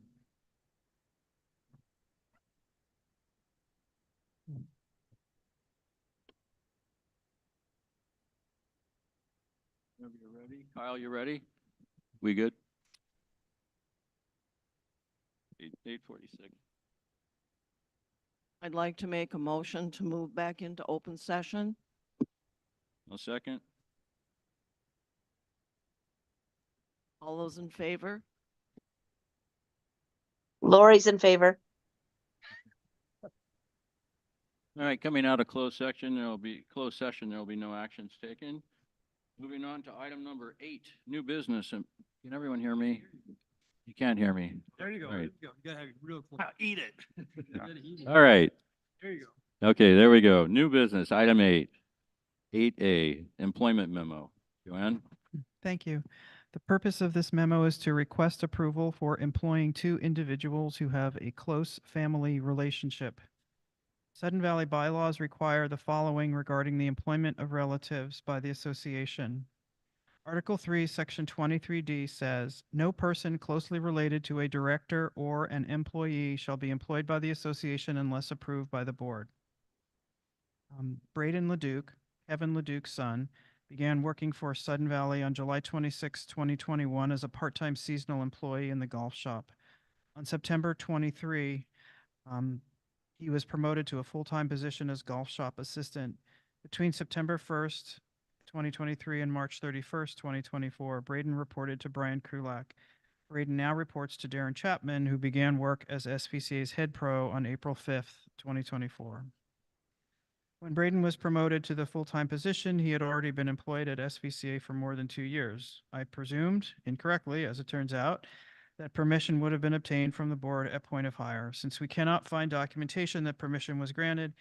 B: You ready? Kyle, you ready? We good? 8:46.
D: I'd like to make a motion to move back into open session.
B: No second?
D: All those in favor?
E: Lori's in favor.
B: All right, coming out of closed session, there will be no actions taken. Moving on to item number 8, new business. And can everyone hear me? You can't hear me.
K: There you go.
B: All
K: There
B: right.
K: you go. You gotta have it real close. Eat it.
B: All right.
K: There you go.
B: Okay, there we go. New business, item 8. 8A, employment memo. Joanne?
F: Thank you. The purpose of this memo is to request approval for employing 2 individuals who have a close family relationship. Sudden Valley bylaws require the following regarding the employment of relatives by the association. Article 3, Section 23D says, "No person closely related to a director or an employee shall be employed by the association unless approved by the board." Braden Leduc, Kevin Leduc's son, began working for Sudden Valley on July 26, 2021 as a part-time seasonal employee in the golf shop. On September 23, he was promoted to a full-time position as golf shop assistant. Between September 1st, 2023 and March 31st, 2024, Braden reported to Brian Krulak. Braden now reports to Darren Chapman, who began work as SVCA's head pro on April 5th, 2024. When Braden was promoted to the full-time position, he had already been employed at SVCA for more than 2 years. I presumed, incorrectly as it turns out, that permission would have been obtained from the board at point of hire. Since we cannot find documentation that permission was granted,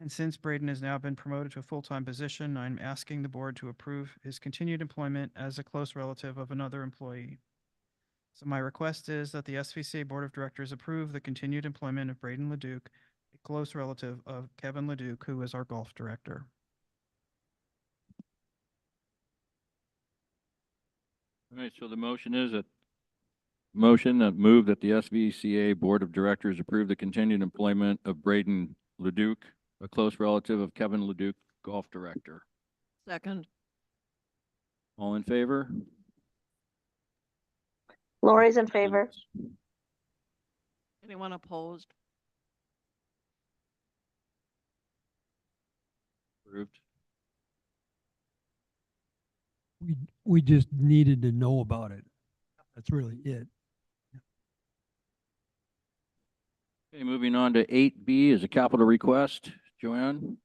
F: and since Braden has now been promoted to a full-time position, I'm asking the board to approve his continued employment as a close relative of another employee. So my request is that the SVCA Board of Directors approve the continued employment of Braden Leduc, a close relative of Kevin Leduc, who is our golf director.
B: All right, so the motion is that move that the SVCA Board of Directors approve the continued employment of Braden Leduc, a close relative of Kevin Leduc, golf director.
D: Second.
B: All in favor?
E: Lori's in favor.
D: Anyone opposed?
B: Approved.
K: We just needed to know about it. That's really it.
B: Okay, moving on to 8B is a capital request. Joanne?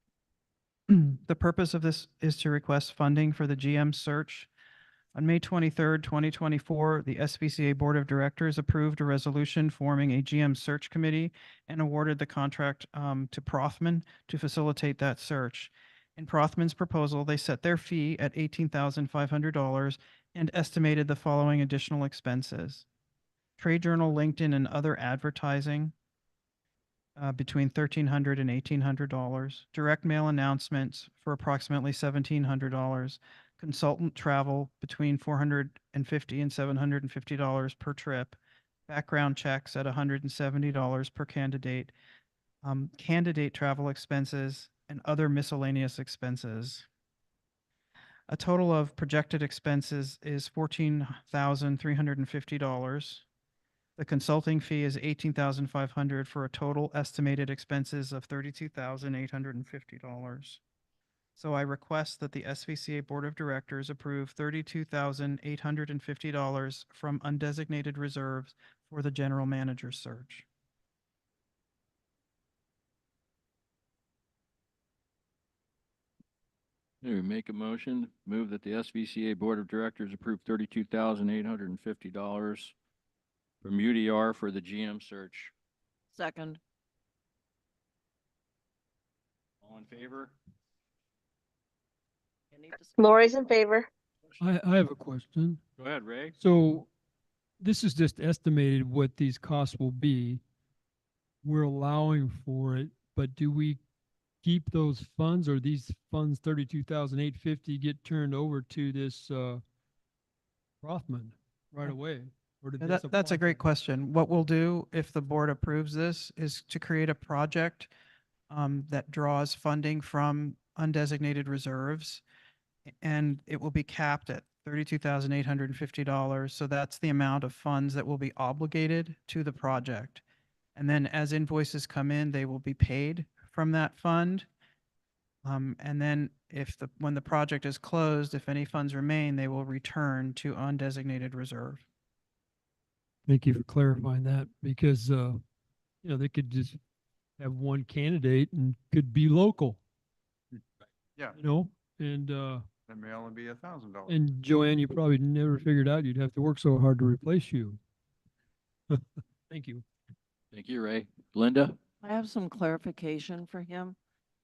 F: The purpose of this is to request funding for the GM search. On May 23rd, 2024, the SVCA Board of Directors approved a resolution forming a GM search committee and awarded the contract to Prothman to facilitate that search. In Prothman's proposal, they set their fee at $18,500 and estimated the following additional expenses: Trade Journal, LinkedIn, and other advertising, between $1,300 and $1,800, direct mail announcements for approximately $1,700, consultant travel between $450 and $750 per trip, background checks at $170 per candidate, candidate travel expenses, and other miscellaneous expenses. A total of projected expenses is $14,350. The consulting fee is $18,500 for a total estimated expenses of $32,850. So I request that the SVCA Board of Directors approve $32,850 from undesignated reserves for the general manager search.
B: Here, make a motion, move that the SVCA Board of Directors approve $32,850 from UDR for the GM search.
D: Second.
B: All in favor?
D: Any discussion?
E: Lori's in favor.
K: I have a question.
B: Go ahead, Ray.
K: So this is just estimated what these costs will be. We're allowing for it, but do we keep those funds, or these funds, 32,850, get turned over to this Rothman right away? Or did
F: Yeah,
K: this
F: that's a
K: apply
F: great
K: for-
F: question. What we'll do if the board approves this is to create a project that draws funding from undesignated reserves, and it will be capped at $32,850. So that's the amount of funds that will be obligated to the project. And then as invoices come in, they will be paid from that fund. And then when the project is closed, if any funds remain, they will return to undesignated reserve.
K: Thank you for clarifying that, because, they could just have one candidate and could be local,
Q: Yeah,
K: and,
Q: that may only be $1,000.
K: and Joanne, you probably never figured out you'd have to work so hard to replace you. Thank you.
B: Thank you, Ray. Linda?
D: I have some clarification for him.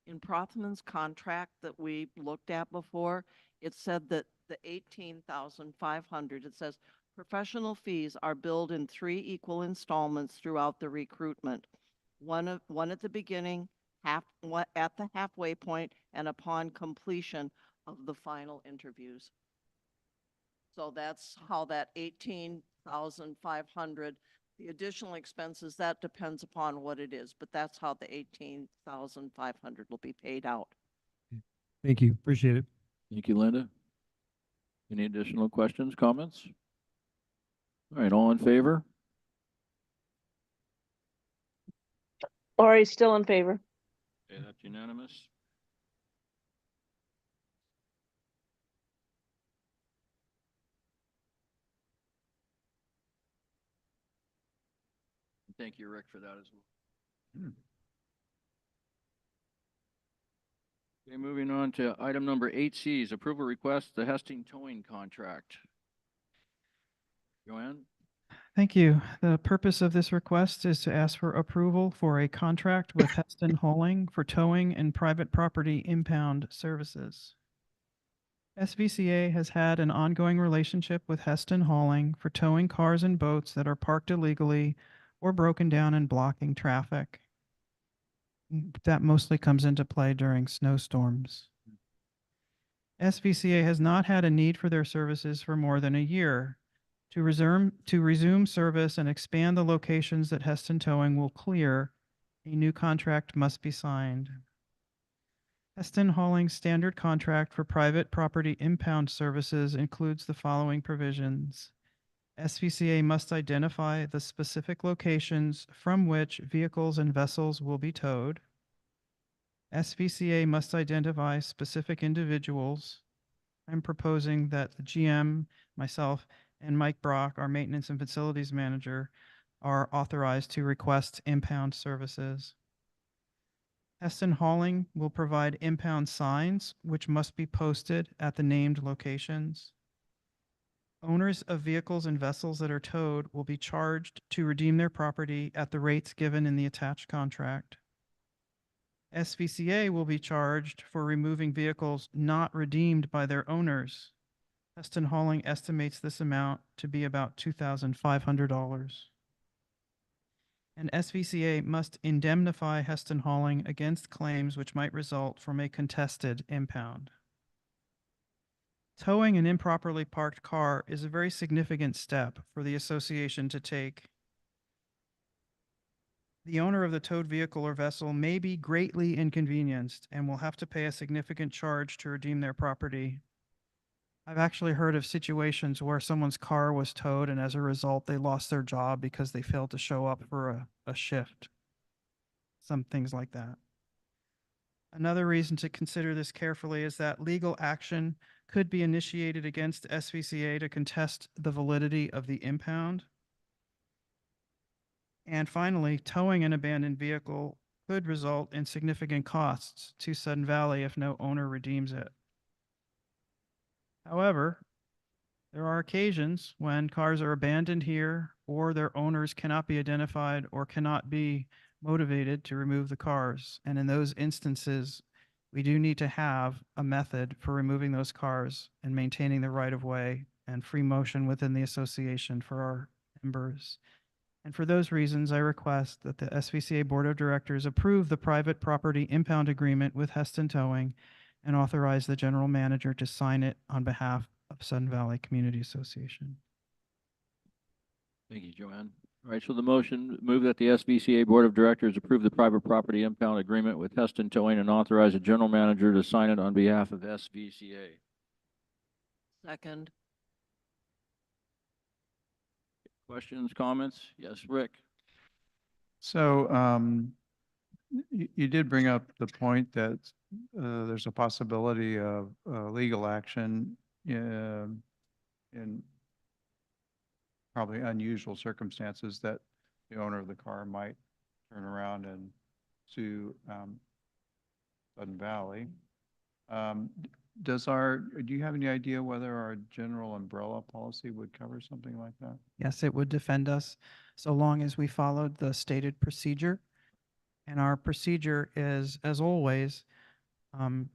D: In Prothman's contract that we looked at before, it said that the 18,500, it says professional fees are billed in 3 equal installments throughout the recruitment. One at the beginning, one at the halfway point, and upon completion of the final interviews. So that's how that 18,500, the additional expenses, that depends upon what it is, but that's how the 18,500 will be paid out.
K: Thank you. Appreciate it.
B: Thank you, Linda. Any additional questions, comments? All right, all in favor?
E: Lori's still in favor.
B: Okay, that's unanimous. Thank you, Rick, for that as well. Okay, moving on to item number 8C is approval request, the Heston towing contract. Joanne?
F: Thank you. The purpose of this request is to ask for approval for a contract with Heston Hauling for towing and private property impound services. SVCA has had an ongoing relationship with Heston Hauling for towing cars and boats that are parked illegally or broken down and blocking traffic. That mostly comes into play during snowstorms. SVCA has not had a need for their services for more than a year. To resume service and expand the locations that Heston Towing will clear, a new contract must be signed. Heston Hauling's standard contract for private property impound services includes the following provisions. SVCA must identify the specific locations from which vehicles and vessels will be towed. SVCA must identify specific individuals. I'm proposing that the GM, myself, and Mike Brock, our maintenance and facilities manager, are authorized to request impound services. Heston Hauling will provide impound signs, which must be posted at the named locations. Owners of vehicles and vessels that are towed will be charged to redeem their property at the rates given in the attached contract. SVCA will be charged for removing vehicles not redeemed by their owners. Heston Hauling estimates this amount to be about $2,500. And SVCA must indemnify Heston Hauling against claims which might result from a contested impound. Towing an improperly parked car is a very significant step for the association to take. The owner of the towed vehicle or vessel may be greatly inconvenienced and will have to pay a significant charge to redeem their property. I've actually heard of situations where someone's car was towed and as a result, they lost their job because they failed to show up for a shift. Some things like that. Another reason to consider this carefully is that legal action could be initiated against SVCA to contest the validity of the impound. And finally, towing an abandoned vehicle could result in significant costs to Sudden Valley if no owner redeems it. However, there are occasions when cars are abandoned here or their owners cannot be identified or cannot be motivated to remove the cars. And in those instances, we do need to have a method for removing those cars and maintaining the right of way and free motion within the association for our members. And for those reasons, I request that the SVCA Board of Directors approve the private property impound agreement with Heston Towing and authorize the general manager to sign it on behalf of Sun Valley Community Association.
B: Thank you, Joanne. All right, so the motion, move that the SVCA Board of Directors approve the private property impound agreement with Heston Towing and authorize the general manager to sign it on behalf of SVCA.
D: Second.
B: Questions, comments? Yes, Rick?
Q: So you did bring up the point that there's a possibility of legal action in probably unusual circumstances that the owner of the car might turn around and sue Sudden Valley. Do you have any idea whether our general umbrella policy would cover something like that?
F: Yes, it would defend us so long as we followed the stated procedure. And our procedure is, as always,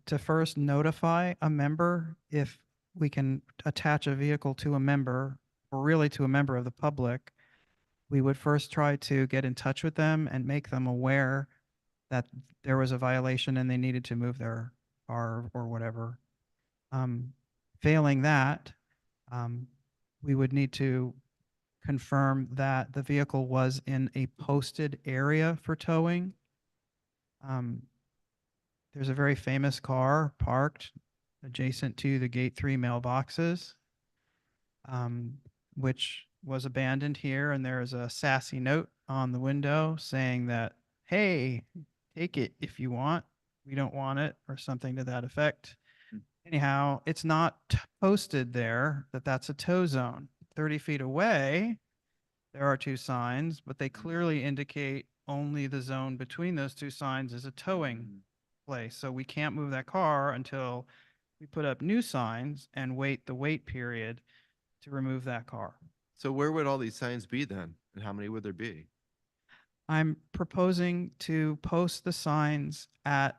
F: to first notify a member if we can attach a vehicle to a member or really to a member of the public. We would first try to get in touch with them and make them aware that there was a violation and they needed to move their car or whatever. Failing that, we would need to confirm that the vehicle was in a posted area for towing. There's a very famous car parked adjacent to the Gate 3 mailboxes, which was abandoned here, and there is a sassy note on the window saying that, hey, take it if you want. We don't want it, or something to that effect. Anyhow, it's not posted there that that's a tow zone. 30 feet away, there are two signs, but they clearly indicate only the zone between those two signs is a towing place. So we can't move that car until we put up new signs and wait the wait period to remove that car.
G: So where would all these signs be then? And how many would there be?
F: I'm proposing to post the signs at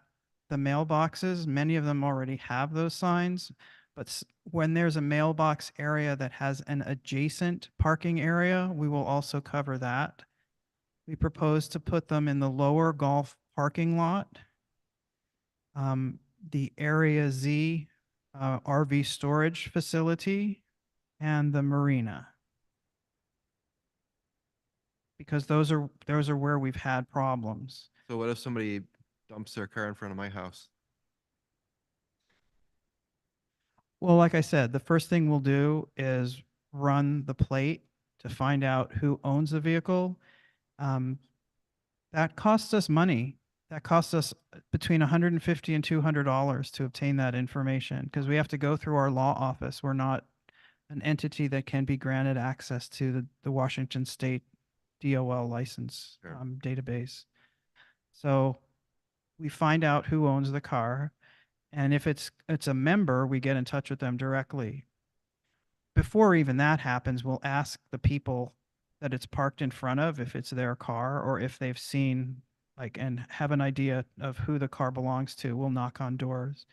F: the mailboxes. Many of them already have those signs, but when there's a mailbox area that has an adjacent parking area, we will also cover that. We propose to put them in the lower golf parking lot, the Area Z RV storage facility, and the marina. Because those are where we've had problems.
G: So what if somebody dumps their car in front of my house?
F: Well, like I said, the first thing we'll do is run the plate to find out who owns the vehicle. That costs us money. That costs us between $150 and $200 to obtain that information because we have to go through our law office. We're not an entity that can be granted access to the Washington State DOL license database. So we find out who owns the car, and if it's a member, we get in touch with them directly. Before even that happens, we'll ask the people that it's parked in front of if it's their car or if they've seen and have an idea of who the car belongs to. We'll knock on doors.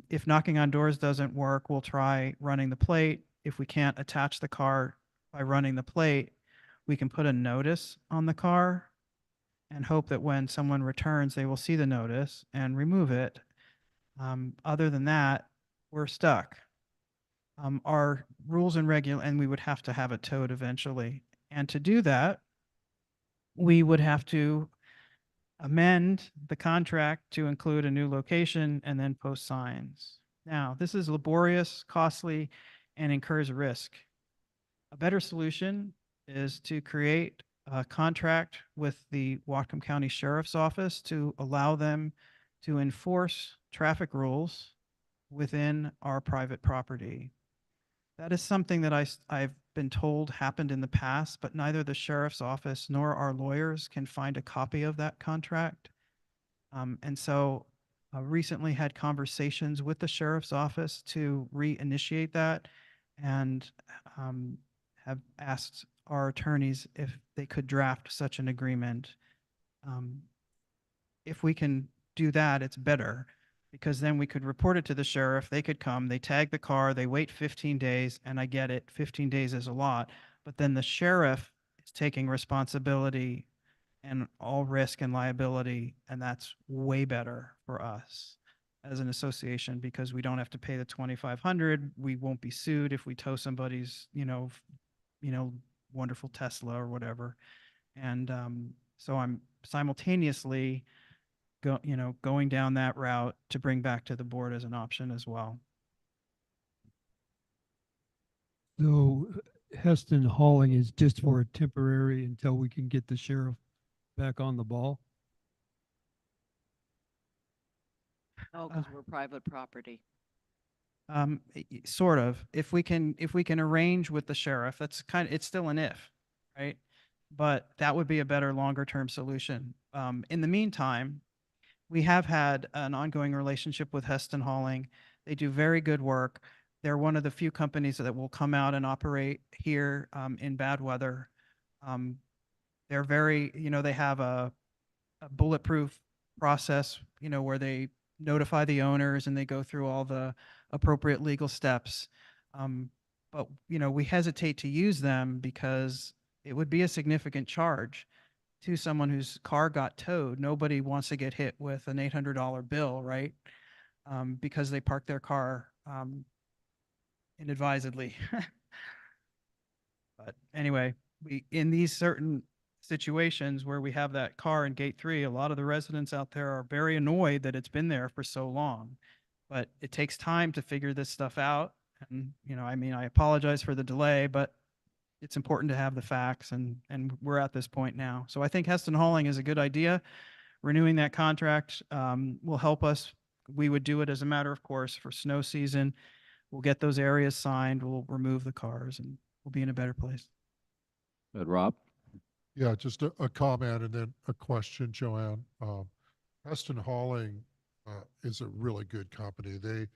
F: If knocking on doors doesn't work, we'll try running the plate. If we can't attach the car by running the plate, we can put a notice on the car and hope that when someone returns, they will see the notice and remove it. Other than that, we're stuck. Our rules and and we would have to have it towed eventually. And to do that, we would have to amend the contract to include a new location and then post signs. Now, this is laborious, costly, and incurs risk. A better solution is to create a contract with the Whatcom County Sheriff's Office to allow them to enforce traffic rules within our private property. That is something that I've been told happened in the past, but neither the sheriff's office nor our lawyers can find a copy of that contract. And so recently had conversations with the sheriff's office to reinitiate that and have asked our attorneys if they could draft such an agreement. Um, if we can do that, it's better because then we could report it to the sheriff. They could come, they tag the car, they wait 15 days, and I get it, 15 days is a lot. But then the sheriff is taking responsibility and all risk and liability, and that's way better for us as an association because we don't have to pay the 2,500. We won't be sued if we tow somebody's, wonderful Tesla or whatever. And so I'm simultaneously going down that route to bring back to the board as an option as well.
K: So Heston hauling is just for a temporary until we can get the sheriff back on the ball.
D: Oh, because we're private property.
F: Sort of. If we can arrange with the sheriff, it's still an if, right? But that would be a better longer term solution. In the meantime, we have had an ongoing relationship with Heston Hauling. They do very good work. They're one of the few companies that will come out and operate here in bad weather. They're very, they have a bulletproof process, where they notify the owners and they go through all the appropriate legal steps. But, we hesitate to use them because it would be a significant charge to someone whose car got towed. Nobody wants to get hit with an $800 bill, right? Because they parked their car inadvisedly. But anyway, in these certain situations where we have that car in gate 3, a lot of the residents out there are very annoyed that it's been there for so long. But it takes time to figure this stuff out. And, I apologize for the delay, but it's important to have the facts and we're at this point now. So I think Heston Hauling is a good idea. Renewing that contract will help us. We would do it as a matter of course for snow season. We'll get those areas signed, we'll remove the cars and we'll be in a better place.
B: Good, Rob?
H: Yeah, just a comment and then a question, Joanne. Heston Hauling is a really good company. They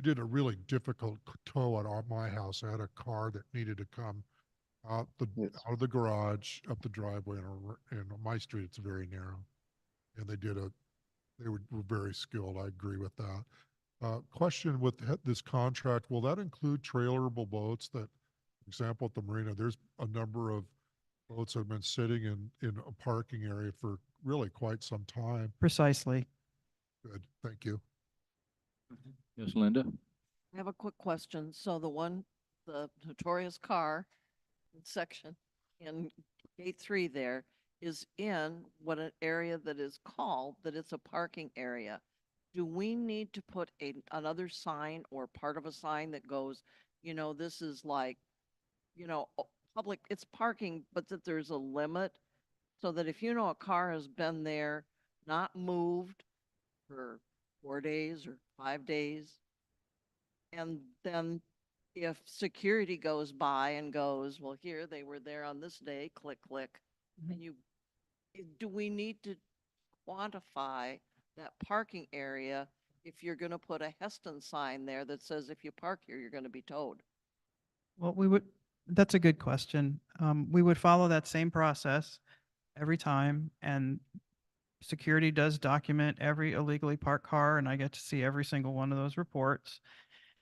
H: did a really difficult tow at my house. I had a car that needed to come out of the garage, up the driveway, and on my street, it's very narrow. And they were very skilled. I agree with that. Question with this contract, will that include trailerable boats that, for example, at the marina, there's a number of boats that have been sitting in a parking area for really quite some time.
F: Precisely.
H: Good, thank you.
B: Yes, Linda?
D: I have a quick question. So the notorious car section in gate 3 there is in an area that is called that it's a parking area. Do we need to put another sign or part of a sign that goes, this is like, public, it's parking, but that there's a limit so that if a car has been there, not moved for 4 days or 5 days, and then if security goes by and goes, well, here, they were there on this day, click, click, and do we need to quantify that parking area if you're going to put a Heston sign there that says if you park here, you're going to be towed?
F: Well, that's a good question. We would follow that same process every time, and security does document every illegally parked car, and I get to see every single one of those reports.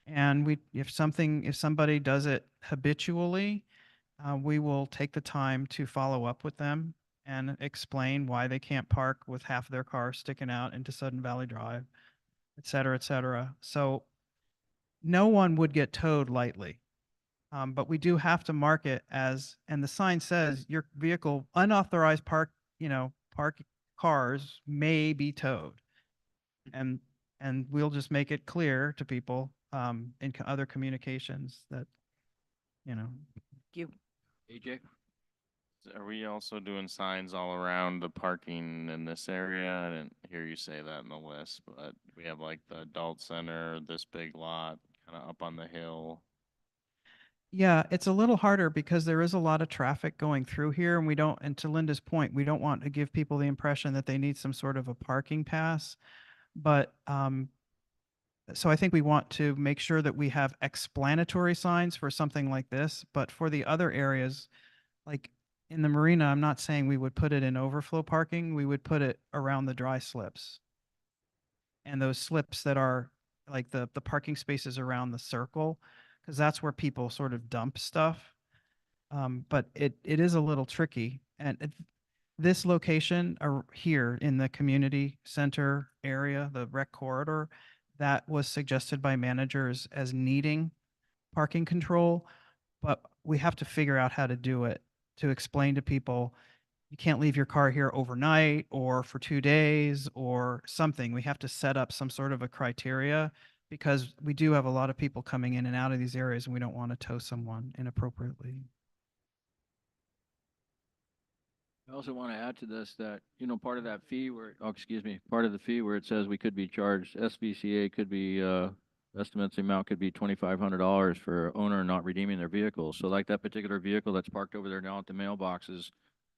F: And if somebody does it habitually, we will take the time to follow up with them and explain why they can't park with half of their car sticking out into Sudden Valley Drive, et cetera, et cetera. So no one would get towed lightly. But we do have to mark it as, and the sign says your vehicle, unauthorized park cars may be towed. And we'll just make it clear to people in other communications that,
D: Thank you.
B: AJ?
R: Are we also doing signs all around the parking in this area? I didn't hear you say that in the list, but we have like the adult center, this big lot, kind of up on the hill.
F: yeah, it's a little harder because there is a lot of traffic going through here and to Linda's point, we don't want to give people the impression that they need some sort of a parking pass. But so I think we want to make sure that we have explanatory signs for something like this. But for the other areas, like in the marina, I'm not saying we would put it in overflow parking. We would put it around the dry slips. And those slips that are like the parking spaces around the circle, because that's where people sort of dump stuff. But it is a little tricky. And this location here in the community center area, the rec corridor, that was suggested by managers as needing parking control, but we have to figure out how to do it to explain to people you can't leave your car here overnight or for 2 days or something. We have to set up some sort of a criteria because we do have a lot of people coming in and out of these areas and we don't want to tow someone inappropriately.
B: I also want to add to this that, part of that fee part of the fee where it says we could be charged, SVCA could be, estimates the amount could be $2,500 for owner not redeeming their vehicle. So like that particular vehicle that's parked over there now at the mailboxes,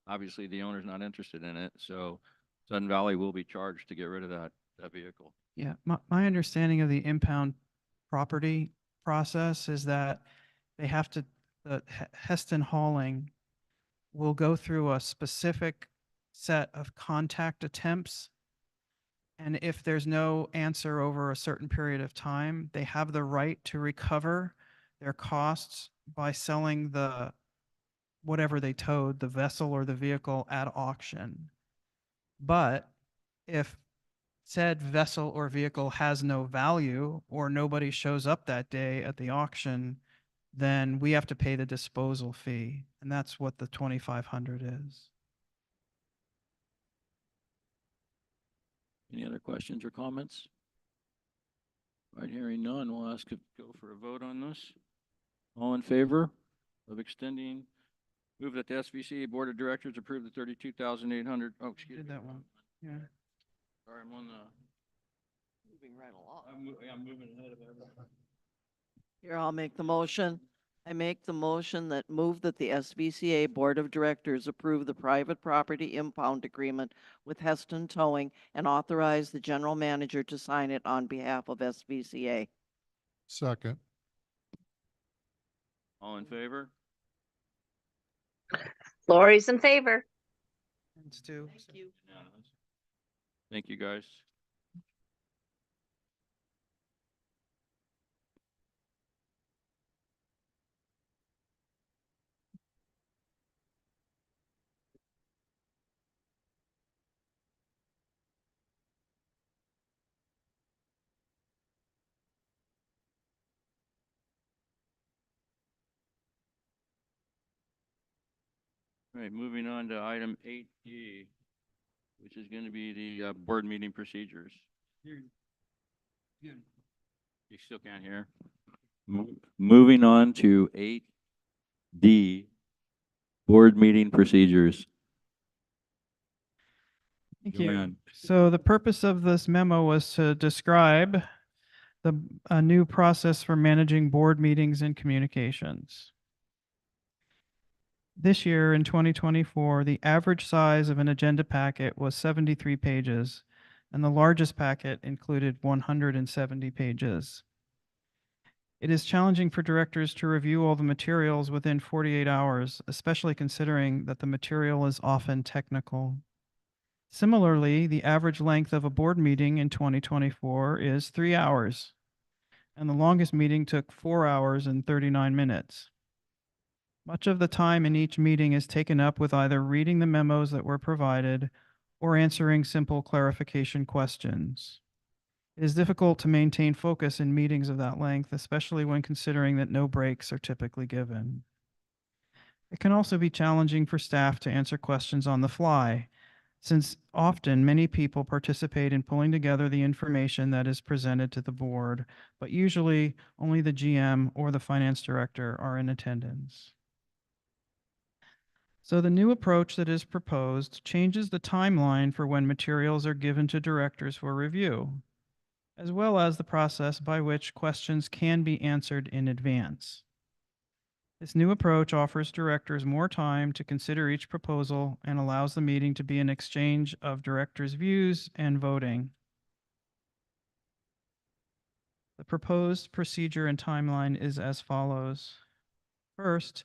B: obviously the owner's not interested in it. So Sudden Valley will be charged to get rid of that vehicle.
F: Yeah, my understanding of the impound property process is that they have to, the Heston hauling will go through a specific set of contact attempts. And if there's no answer over a certain period of time, they have the right to recover their costs by selling the whatever they towed, the vessel or the vehicle, at auction. But if said vessel or vehicle has no value or nobody shows up that day at the auction, then we have to pay the disposal fee. And that's what the 2,500 is.
B: Any other questions or comments? All right, hearing none, we'll ask to go for a vote on this. All in favor of extending, move that the SVCA Board of Directors approve the 32,800, excuse me.
F: Did that one. Yeah.
B: Sorry, I'm on the,
D: Moving right along.
B: I'm moving ahead of everybody.
D: Here, I'll make the motion. I make the motion that move that the SVCA Board of Directors approve the private property impound agreement with Heston Towing and authorize the general manager to sign it on behalf of SVCA.
H: Second.
B: All in favor?
E: Lori's in favor.
F: It's two.
D: Thank you.
B: Unanimous. Thank you, guys. All right, moving on to item 8E, which is going to be the board meeting procedures. You still can't hear? Moving on to 8D, board meeting procedures.
F: Thank
B: Go
F: you.
B: ahead.
F: So the purpose of this memo was to describe a new process for managing board meetings and communications. This year in 2024, the average size of an agenda packet was 73 pages, and the largest packet included 170 pages. It is challenging for directors to review all the materials within 48 hours, especially considering that the material is often technical. Similarly, the average length of a board meeting in 2024 is 3 hours, and the longest meeting took 4 hours and 39 minutes. Much of the time in each meeting is taken up with either reading the memos that were provided or answering simple clarification questions. It is difficult to maintain focus in meetings of that length, especially when considering that no breaks are typically given. It can also be challenging for staff to answer questions on the fly, since often many people participate in pulling together the information that is presented to the board, but usually only the GM or the finance director are in attendance. So the new approach that is proposed changes the timeline for when materials are given to directors for review, as well as the process by which questions can be answered in advance. This new approach offers directors more time to consider each proposal and allows the meeting to be an exchange of directors' views and voting. proposed procedure and timeline is as follows. First,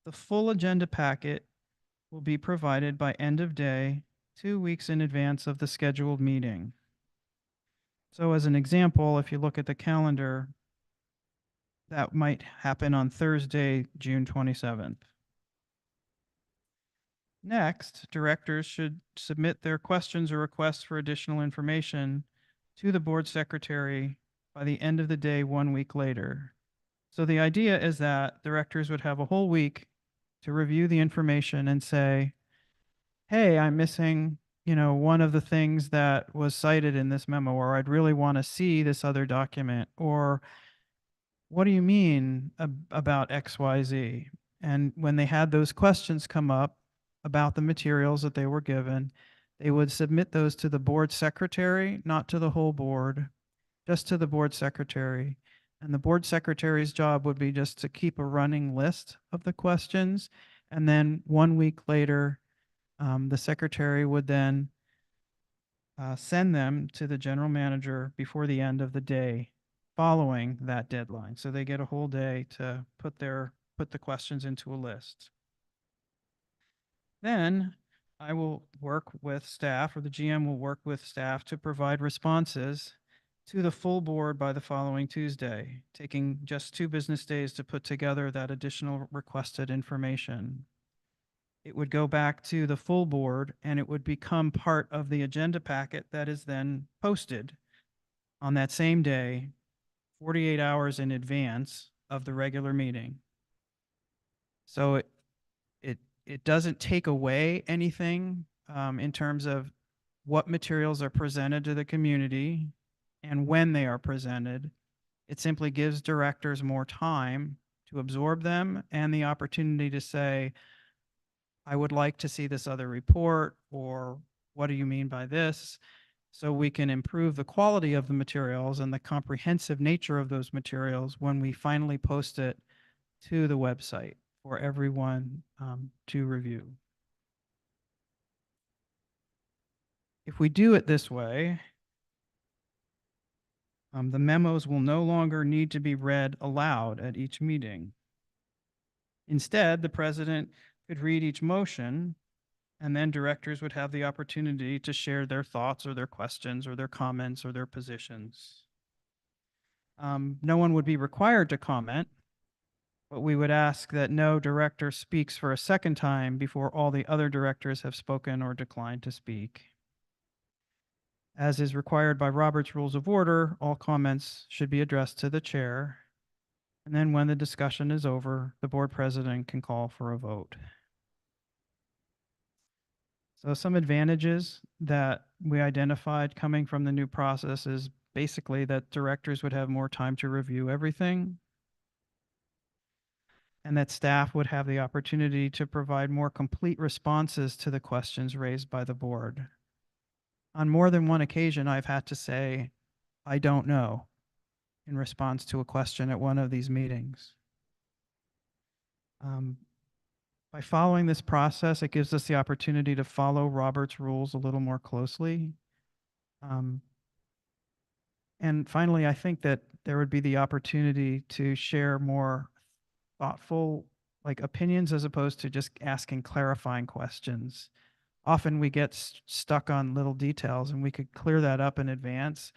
F: the full agenda packet will be provided by end of day, 2 weeks in advance of the scheduled meeting. So as an example, if you look at the calendar, that might happen on Thursday, June 27th. Next, directors should submit their questions or requests for additional information to the board secretary by the end of the day 1 week later. So the idea is that directors would have a whole week to review the information and say, hey, I'm missing, one of the things that was cited in this memo, or I'd really want to see this other document, or what do you mean about XYZ? And when they had those questions come up about the materials that they were given, they would submit those to the board secretary, not to the whole board, just to the board secretary. And the board secretary's job would be just to keep a running list of the questions. And then 1 week later, the secretary would then send them to the general manager before the end of the day following that deadline. So they get a whole day to put the questions into a list. Then I will work with staff, or the GM will work with staff to provide responses to the full board by the following Tuesday, taking just 2 business days to put together that additional requested information. It would go back to the full board and it would become part of the agenda packet that is then posted on that same day, 48 hours in advance of the regular meeting. So it doesn't take away anything in terms of what materials are presented to the community and when they are presented. It simply gives directors more time to absorb them and the opportunity to say, I would like to see this other report, or what do you mean by this? So we can improve the quality of the materials and the comprehensive nature of those materials when we finally post it to the website for everyone to review. If we do it this way, the memos will no longer need to be read aloud at each meeting. Instead, the president could read each motion, and then directors would have the opportunity to share their thoughts or their questions or their comments or their positions. No one would be required to comment, but we would ask that no director speaks for a second time before all the other directors have spoken or declined to speak. As is required by Robert's Rules of Order, all comments should be addressed to the chair. And then when the discussion is over, the board president can call for a vote. So some advantages that we identified coming from the new process is basically that directors would have more time to review everything, and that staff would have the opportunity to provide more complete responses to the questions raised by the board. On more than one occasion, I've had to say, I don't know, in response to a question at one of these meetings. By following this process, it gives us the opportunity to follow Robert's rules a little more closely. And finally, I think that there would be the opportunity to share more thoughtful opinions as opposed to just asking clarifying questions. Often we get stuck on little details, and we could clear that up in advance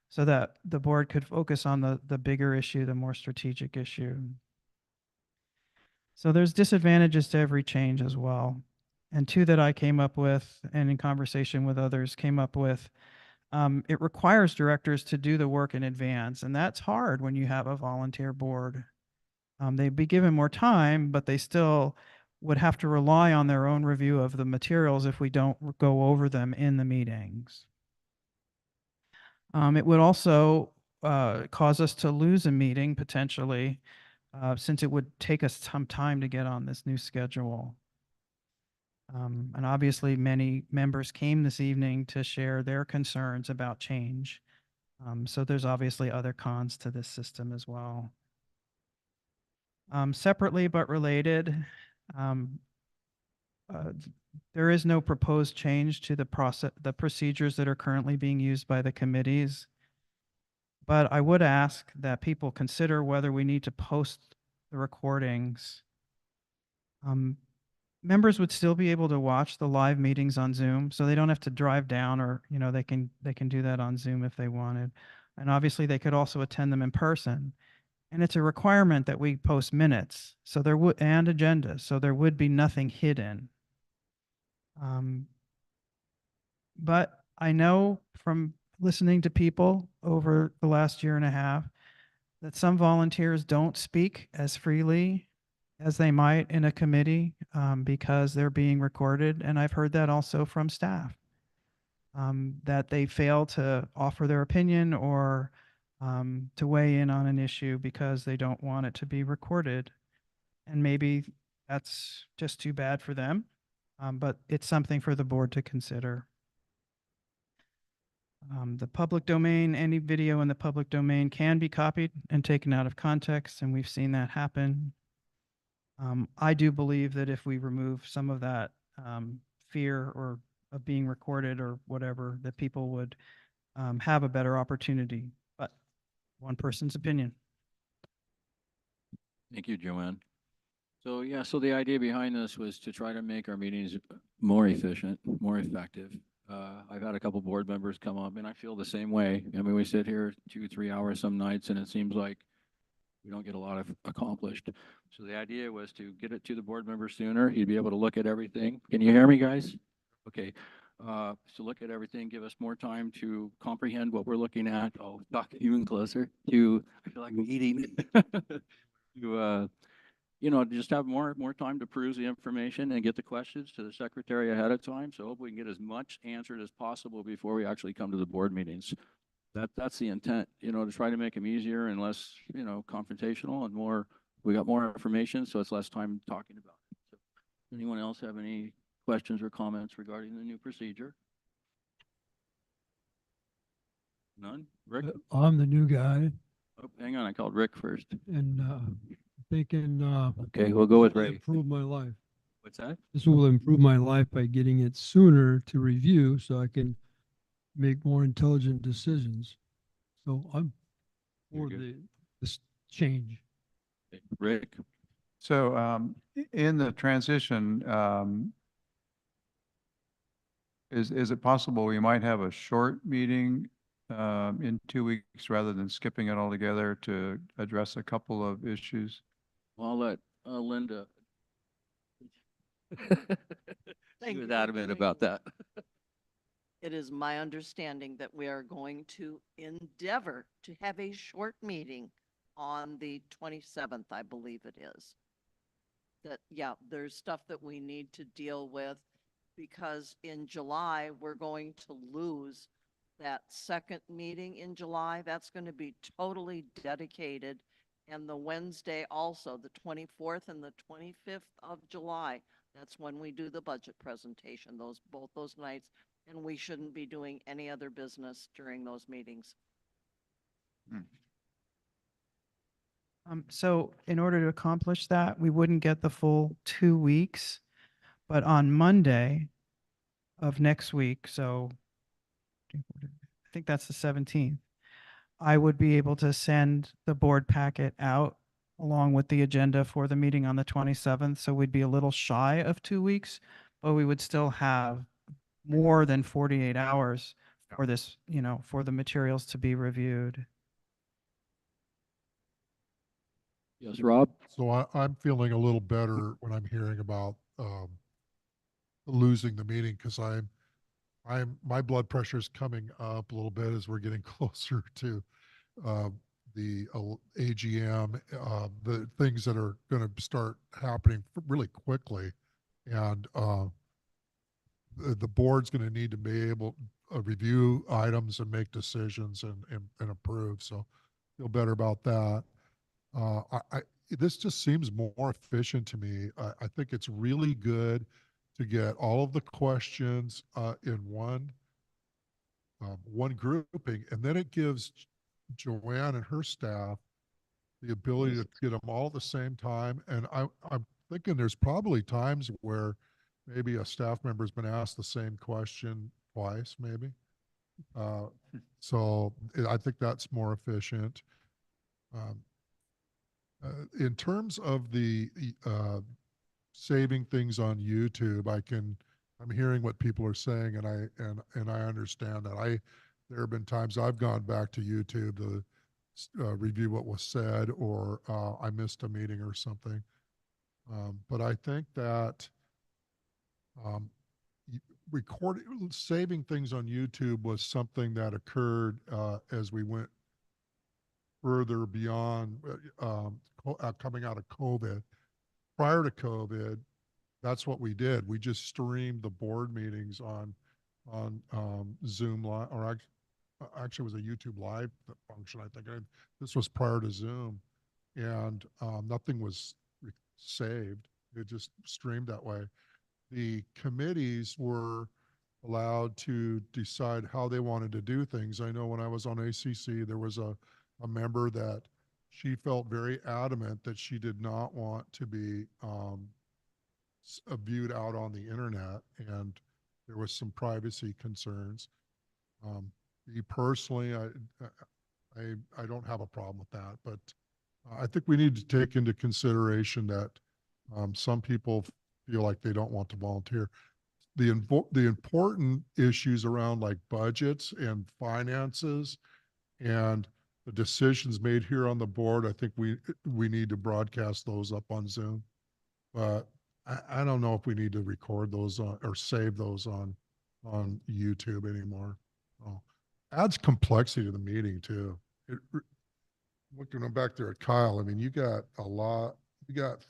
F: so that the board could focus on the bigger issue, the more strategic issue. So there's disadvantages to every change as well. And 2 that I came up with, and in conversation with others came up with, it requires directors to do the work in advance. And that's hard when you have a volunteer board. They'd be given more time, but they still would have to rely on their own review of the materials if we don't go over them in the meetings. It would also cause us to lose a meeting potentially, since it would take us some time to get on this new schedule. And obviously many members came this evening to share their concerns about change. So there's obviously other cons to this system as well. Separately but related, there is no proposed change to the procedures that are currently being used by the committees. But I would ask that people consider whether we need to post the recordings. Members would still be able to watch the live meetings on Zoom, so they don't have to drive down, or, they can do that on Zoom if they wanted. And obviously they could also attend them in person. And it's a requirement that we post minutes, so there would, and agendas, so there would be nothing hidden. But I know from listening to people over the last year and a half that some volunteers don't speak as freely as they might in a committee, because they're being recorded. And I've heard that also from staff, that they fail to offer their opinion or to weigh in on an issue because they don't want it to be recorded. And maybe that's just too bad for them, but it's something for the board to consider. The public domain, any video in the public domain can be copied and taken out of context, and we've seen that happen. I do believe that if we remove some of that fear or of being recorded or whatever, that people would have a better opportunity. But one person's opinion.
B: Thank you, Joanne. So yeah, so the idea behind this was to try to make our meetings more efficient, more effective. I've had a couple board members come up and I feel the same way. I mean, we sit here 2-3 hours some nights and it seems like we don't get a lot of accomplished. So the idea was to get it to the board member sooner. He'd be able to look at everything. Can you hear me, guys? Okay. So look at everything, give us more time to comprehend what we're looking at. I'll talk even closer to, I feel like I'm eating. To, just have more time to peruse the information and get the questions to the secretary ahead of time. So hope we can get as much answered as possible before we actually come to the board meetings. That's the intent, to try to make them easier and less, confrontational and more, we got more information, so it's less time talking about it. So, anyone else have any questions or comments regarding the new procedure? None? Rick?
K: I'm the new guy
B: Oh, hang on, I called Rick first.
K: and thinking
B: Okay, we'll go with
K: this will
B: Ray.
K: improve my life.
B: What's that?
K: This will improve my life by getting it sooner to review so I can make more intelligent decisions. So I'm for this change.
B: Okay, Rick?
Q: So in the transition, is it possible we might have a short meeting in 2 weeks rather than skipping it altogether to address a couple of issues?
B: Well, I'll let Linda. She was
D: you for
B: adamant
D: doing
B: about that.
D: It is my understanding that we are going to endeavor to have a short meeting on the 27th, I believe it is. That, yeah, there's stuff that we need to deal with because in July, we're going to lose that second meeting in July. That's going to be totally dedicated. And the Wednesday also, the 24th and the 25th of July, that's when we do the budget presentation, both those nights. And we shouldn't be doing any other business during those meetings.
F: So in order to accomplish that, we wouldn't get the full 2 weeks, but on Monday of next week, so I think that's the 17th, I would be able to send the board packet out along with the agenda for the meeting on the 27th. So we'd be a little shy of 2 weeks, but we would still have more than 48 hours for this, for the materials to be reviewed.
B: Yes, Rob?
H: So I'm feeling a little better when I'm hearing about losing the meeting because my blood pressure is coming up a little bit as we're getting closer to the AGM, the things that are going to start happening really quickly, and the board's going to need to be able to review items and make decisions and approve. So feel better about that. This just seems more efficient to me. I think it's really good to get all of the questions in one grouping, and then it gives Joanne and her staff the ability to get them all at the same time. And I'm thinking there's probably times where maybe a staff member's been asked the same question twice, maybe. So I think that's more efficient. Um, in terms of the saving things on YouTube, I'm hearing what people are saying, and I understand that. There have been times I've gone back to YouTube to review what was said, or I missed a meeting or something. But I think that um, saving things on YouTube was something that occurred as we went further beyond coming out of COVID. Prior to COVID, that's what we did. We just streamed the board meetings on Zoom Live, or actually it was a YouTube Live function, I think. This was prior to Zoom, and nothing was saved. It just streamed that way. The committees were allowed to decide how they wanted to do things. I know when I was on ACC, there was a member that she felt very adamant that she did not want to be viewed out on the internet, and there was some privacy concerns. Me personally, I don't have a problem with that, but I think we need to take into consideration that some people feel like they don't want to volunteer. The important issues around like budgets and finances and the decisions made here on the board, I think we need to broadcast those up on Zoom. But I don't know if we need to record those or save those on YouTube anymore. Oh, adds complexity to the meeting too. Looking back there at Kyle, I mean, you got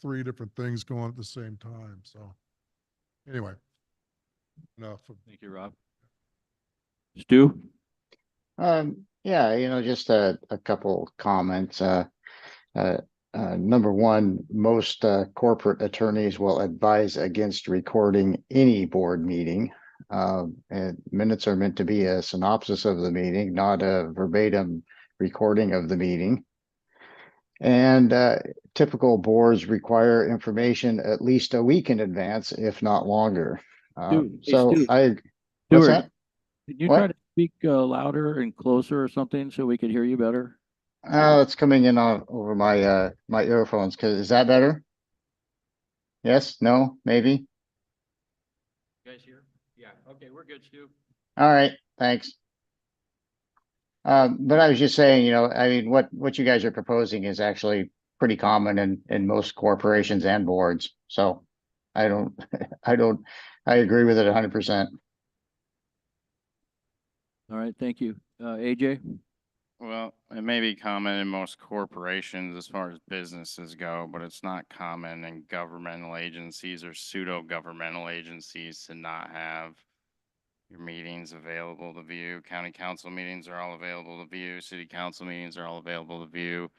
H: 3 different things going at the same time. So anyway, enough.
B: Thank you, Rob. Stu?
P: Yeah, just a couple comments. Number one, most corporate attorneys will advise against recording any board meeting. And minutes are meant to be a synopsis of the meeting, not a verbatim recording of the meeting. And typical boards require information at least a week in advance, if not longer. So
B: Stu,
P: what's
B: Stuart,
P: that?
B: can you
P: What?
B: try to speak louder and closer or something so we could hear you better?
P: It's coming in over my my earphones. Is that better? Yes? No? Maybe?
B: You guys hear? Yeah. Okay, we're good, Stu.
P: All right. Thanks. But I was just saying, I mean, what you guys are proposing is actually pretty common in most corporations and boards. So I don't, I agree with it 100%.
B: All right, thank you. AJ?
R: Well, it may be common in most corporations as far as businesses go, but it's not common in governmental agencies or pseudo-governmental agencies to not have your meetings available to view. County council meetings are all available to view. City council meetings are all available to view.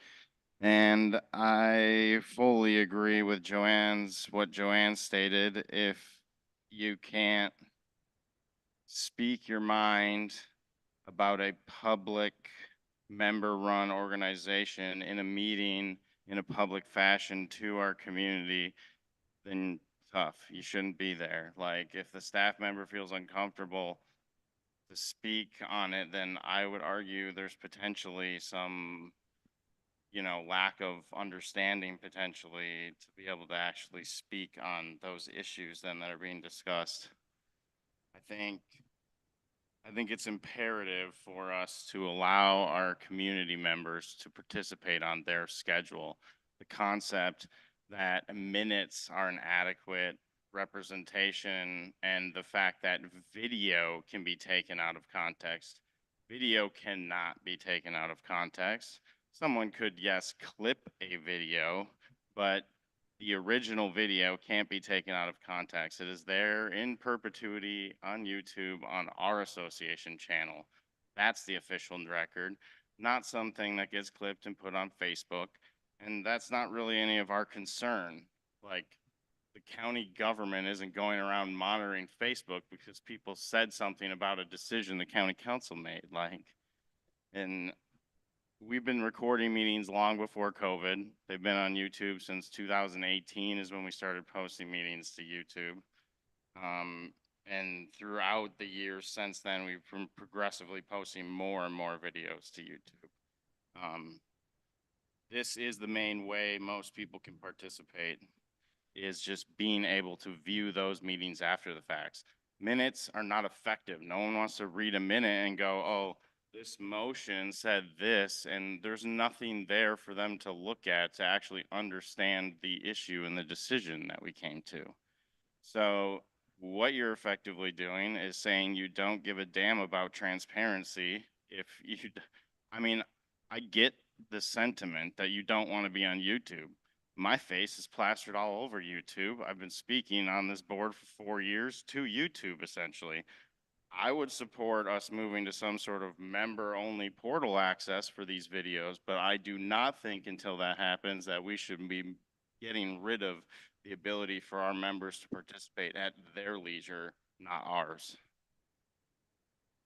R: And I fully agree with what Joanne stated. If you can't speak your mind about a public member-run organization in a meeting in a public fashion to our community, then tough. You shouldn't be there. Like, if the staff member feels uncomfortable to speak on it, then I would argue there's potentially some, lack of understanding potentially to be able to actually speak on those issues then that are being discussed. I think it's imperative for us to allow our community members to participate on their schedule. The concept that minutes are an adequate representation and the fact that video can be taken out of context. Video cannot be taken out of context. Someone could, yes, clip a video, but the original video can't be taken out of context. It is there in perpetuity on YouTube on our association channel. That's the official record, not something that gets clipped and put on Facebook. And that's not really any of our concern. Like, the county government isn't going around monitoring Facebook because people said something about a decision the county council made. And we've been recording meetings long before COVID. They've been on YouTube since 2018 is when we started posting meetings to YouTube. And throughout the years since then, we've been progressively posting more and more videos to YouTube. This is the main way most people can participate, is just being able to view those meetings after the facts. Minutes are not effective. No one wants to read a minute and go, oh, this motion said this, and there's nothing there for them to look at to actually understand the issue and the decision that we came to. So what you're effectively doing is saying you don't give a damn about transparency. If you, I mean, I get the sentiment that you don't want to be on YouTube. My face is plastered all over YouTube. I've been speaking on this board for 4 years to YouTube, essentially. I would support us moving to some sort of member-only portal access for these videos, but I do not think until that happens that we should be getting rid of the ability for our members to participate at their leisure, not ours.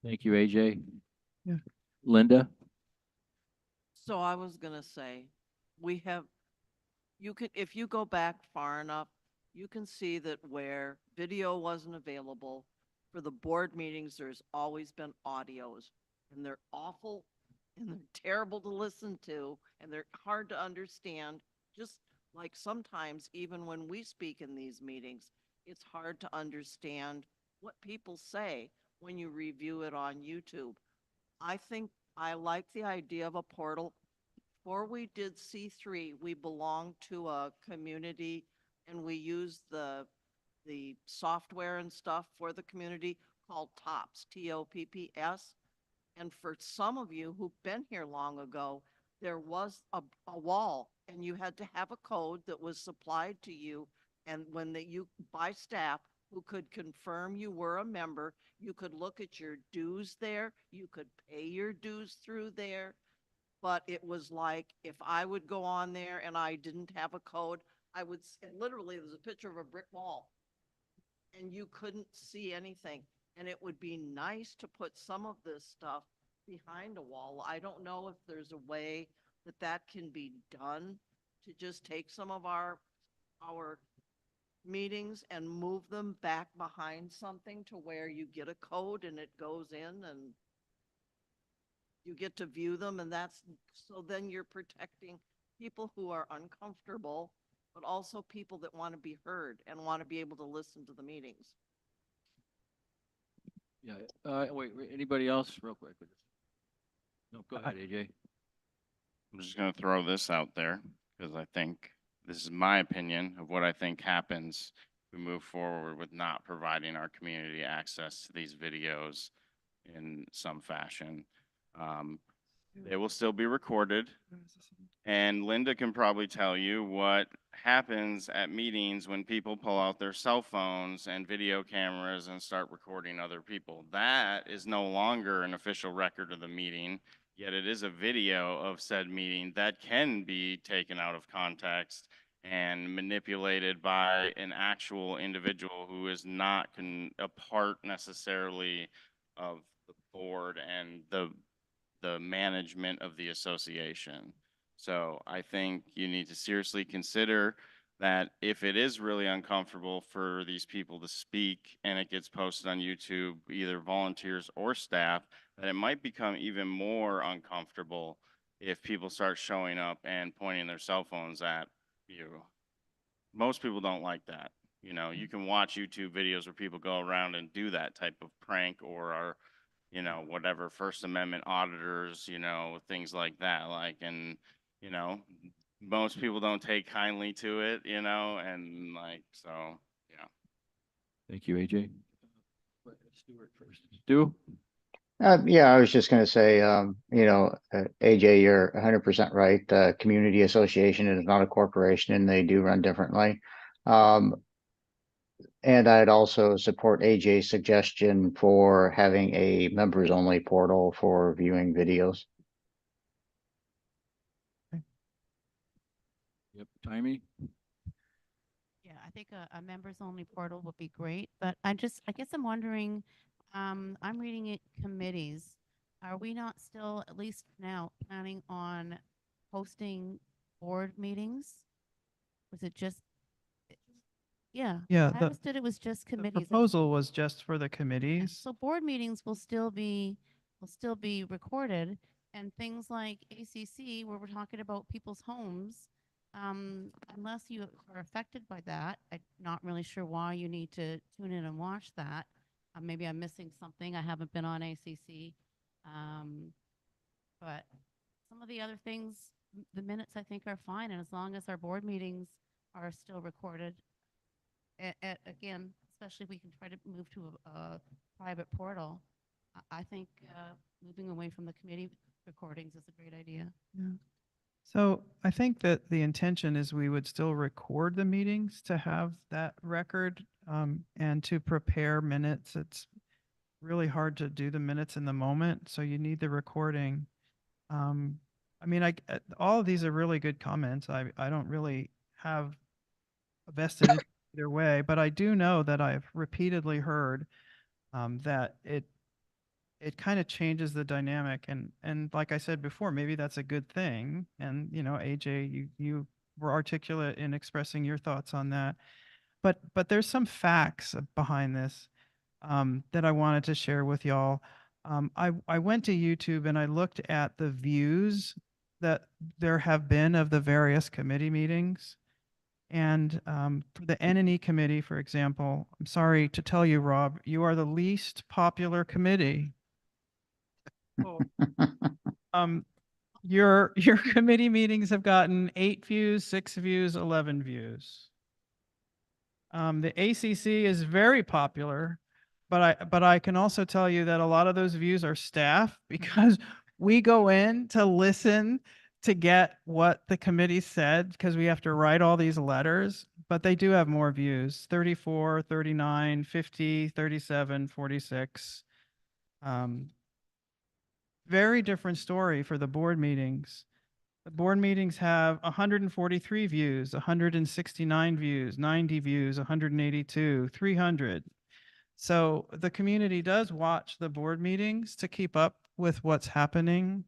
B: Thank you, AJ.
F: Yeah.
B: Linda?
D: So I was gonna say, we have, you can, if you go back far enough, you can see that where video wasn't available for the board meetings, there's always been audios, and they're awful and they're terrible to listen to and they're hard to understand. Just like sometimes even when we speak in these meetings, it's hard to understand what people say when you review it on YouTube. I think I like the idea of a portal. Before we did C3, we belonged to a community and we used the software and stuff for the community called TOPS, TOPPS. And for some of you who've been here long ago, there was a wall and you had to have a code that was supplied to you. And when you, by staff who could confirm you were a member, you could look at your dues there. You could pay your dues through there. But it was like, if I would go on there and I didn't have a code, I would, and literally there was a picture of a brick wall and you couldn't see anything. And it would be nice to put some of this stuff behind a wall. I don't know if there's a way that that can be done, to just take some of our meetings and move them back behind something to where you get a code and it goes in and you get to view them. And that's, so then you're protecting people who are uncomfortable, but also people that want to be heard and want to be able to listen to the meetings.
B: Yeah, wait, anybody else real quick? No, go ahead, AJ.
R: I'm just going to throw this out there because I think this is my opinion of what I think happens if we move forward with not providing our community access to these videos in some fashion. They will still be recorded, and Linda can probably tell you what happens at meetings when people pull out their cell phones and video cameras and start recording other people. That is no longer an official record of the meeting, yet it is a video of said meeting that can be taken out of context and manipulated by an actual individual who is not a part necessarily of the board and the management of the association. So I think you need to seriously consider that if it is really uncomfortable for these people to speak and it gets posted on YouTube, either volunteers or staff, that it might become even more uncomfortable if people start showing up and pointing their cell phones at you. Most people don't like that. You know, you can watch YouTube videos where people go around and do that type of prank or are, you know, whatever, First Amendment auditors, you know, things like that. Like, and, you know, most people don't take kindly to it, you know, and like, so, yeah.
B: Thank you, AJ. Stuart first. Stu?
P: Yeah, I was just going to say, AJ, you're 100% right. Community association is not a corporation and they do run differently. And I'd also support AJ's suggestion for having a members only portal for viewing videos.
B: Yep, Timey?
C: Yeah, I think a members only portal would be great, but I guess I'm wondering, I'm reading it committees. Are we not still, at least now, planning on hosting board meetings? Was it just Yeah.
F: Yeah,
C: I
F: the,
C: understood it was just
F: the
C: committees.
F: proposal was just for the
C: Yeah,
F: committees.
C: so board meetings will still be recorded, and things like ACC where we're talking about people's homes, unless you are affected by that, I'm not really sure why you need to tune in and watch that. Maybe I'm missing something. I haven't been on ACC. But some of the other things, the minutes I think are fine, and as long as our board meetings are still recorded, again, especially if we can try to move to a private portal, I think moving away from the committee recordings is a great idea.
F: Yeah. So I think that the intention is we would still record the meetings to have that record, and to prepare minutes. It's really hard to do the minutes in the moment, so you need the recording. I mean, all of these are really good comments. I don't really have a vested interest either way, but I do know that I've repeatedly heard that it kind of changes the dynamic, and like I said before, maybe that's a good thing. And AJ, you were articulate in expressing your thoughts on that, but there's some facts behind this that I wanted to share with y'all. I went to YouTube and I looked at the views that there have been of the various committee meetings. And for the N&E committee, for example, I'm sorry to tell you, Rob, you are the least popular committee. Oh. Your committee meetings have gotten 8 views, 6 views, 11 views. The ACC is very popular, but I can also tell you that a lot of those views are staff because we go in to listen to get what the committee said because we have to write all these letters, but they do have more views, 34, 39, 50, 37, 46. Very different story for the board meetings. The board meetings have 143 views, 169 views, 90 views, 182, 300. So the community does watch the board meetings to keep up with what's happening.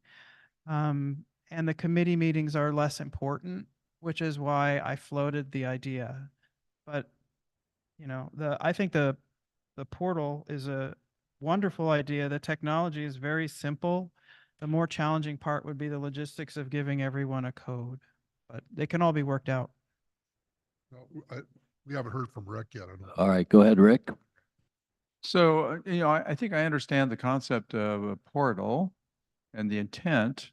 F: And the committee meetings are less important, which is why I floated the idea. But, I think the portal is a wonderful idea. The technology is very simple. The more challenging part would be the logistics of giving everyone a code, but they can all be worked out.
H: No, we haven't heard from Rick yet. I don't.
B: All right, go ahead, Rick.
Q: So, I think I understand the concept of a portal and the intent,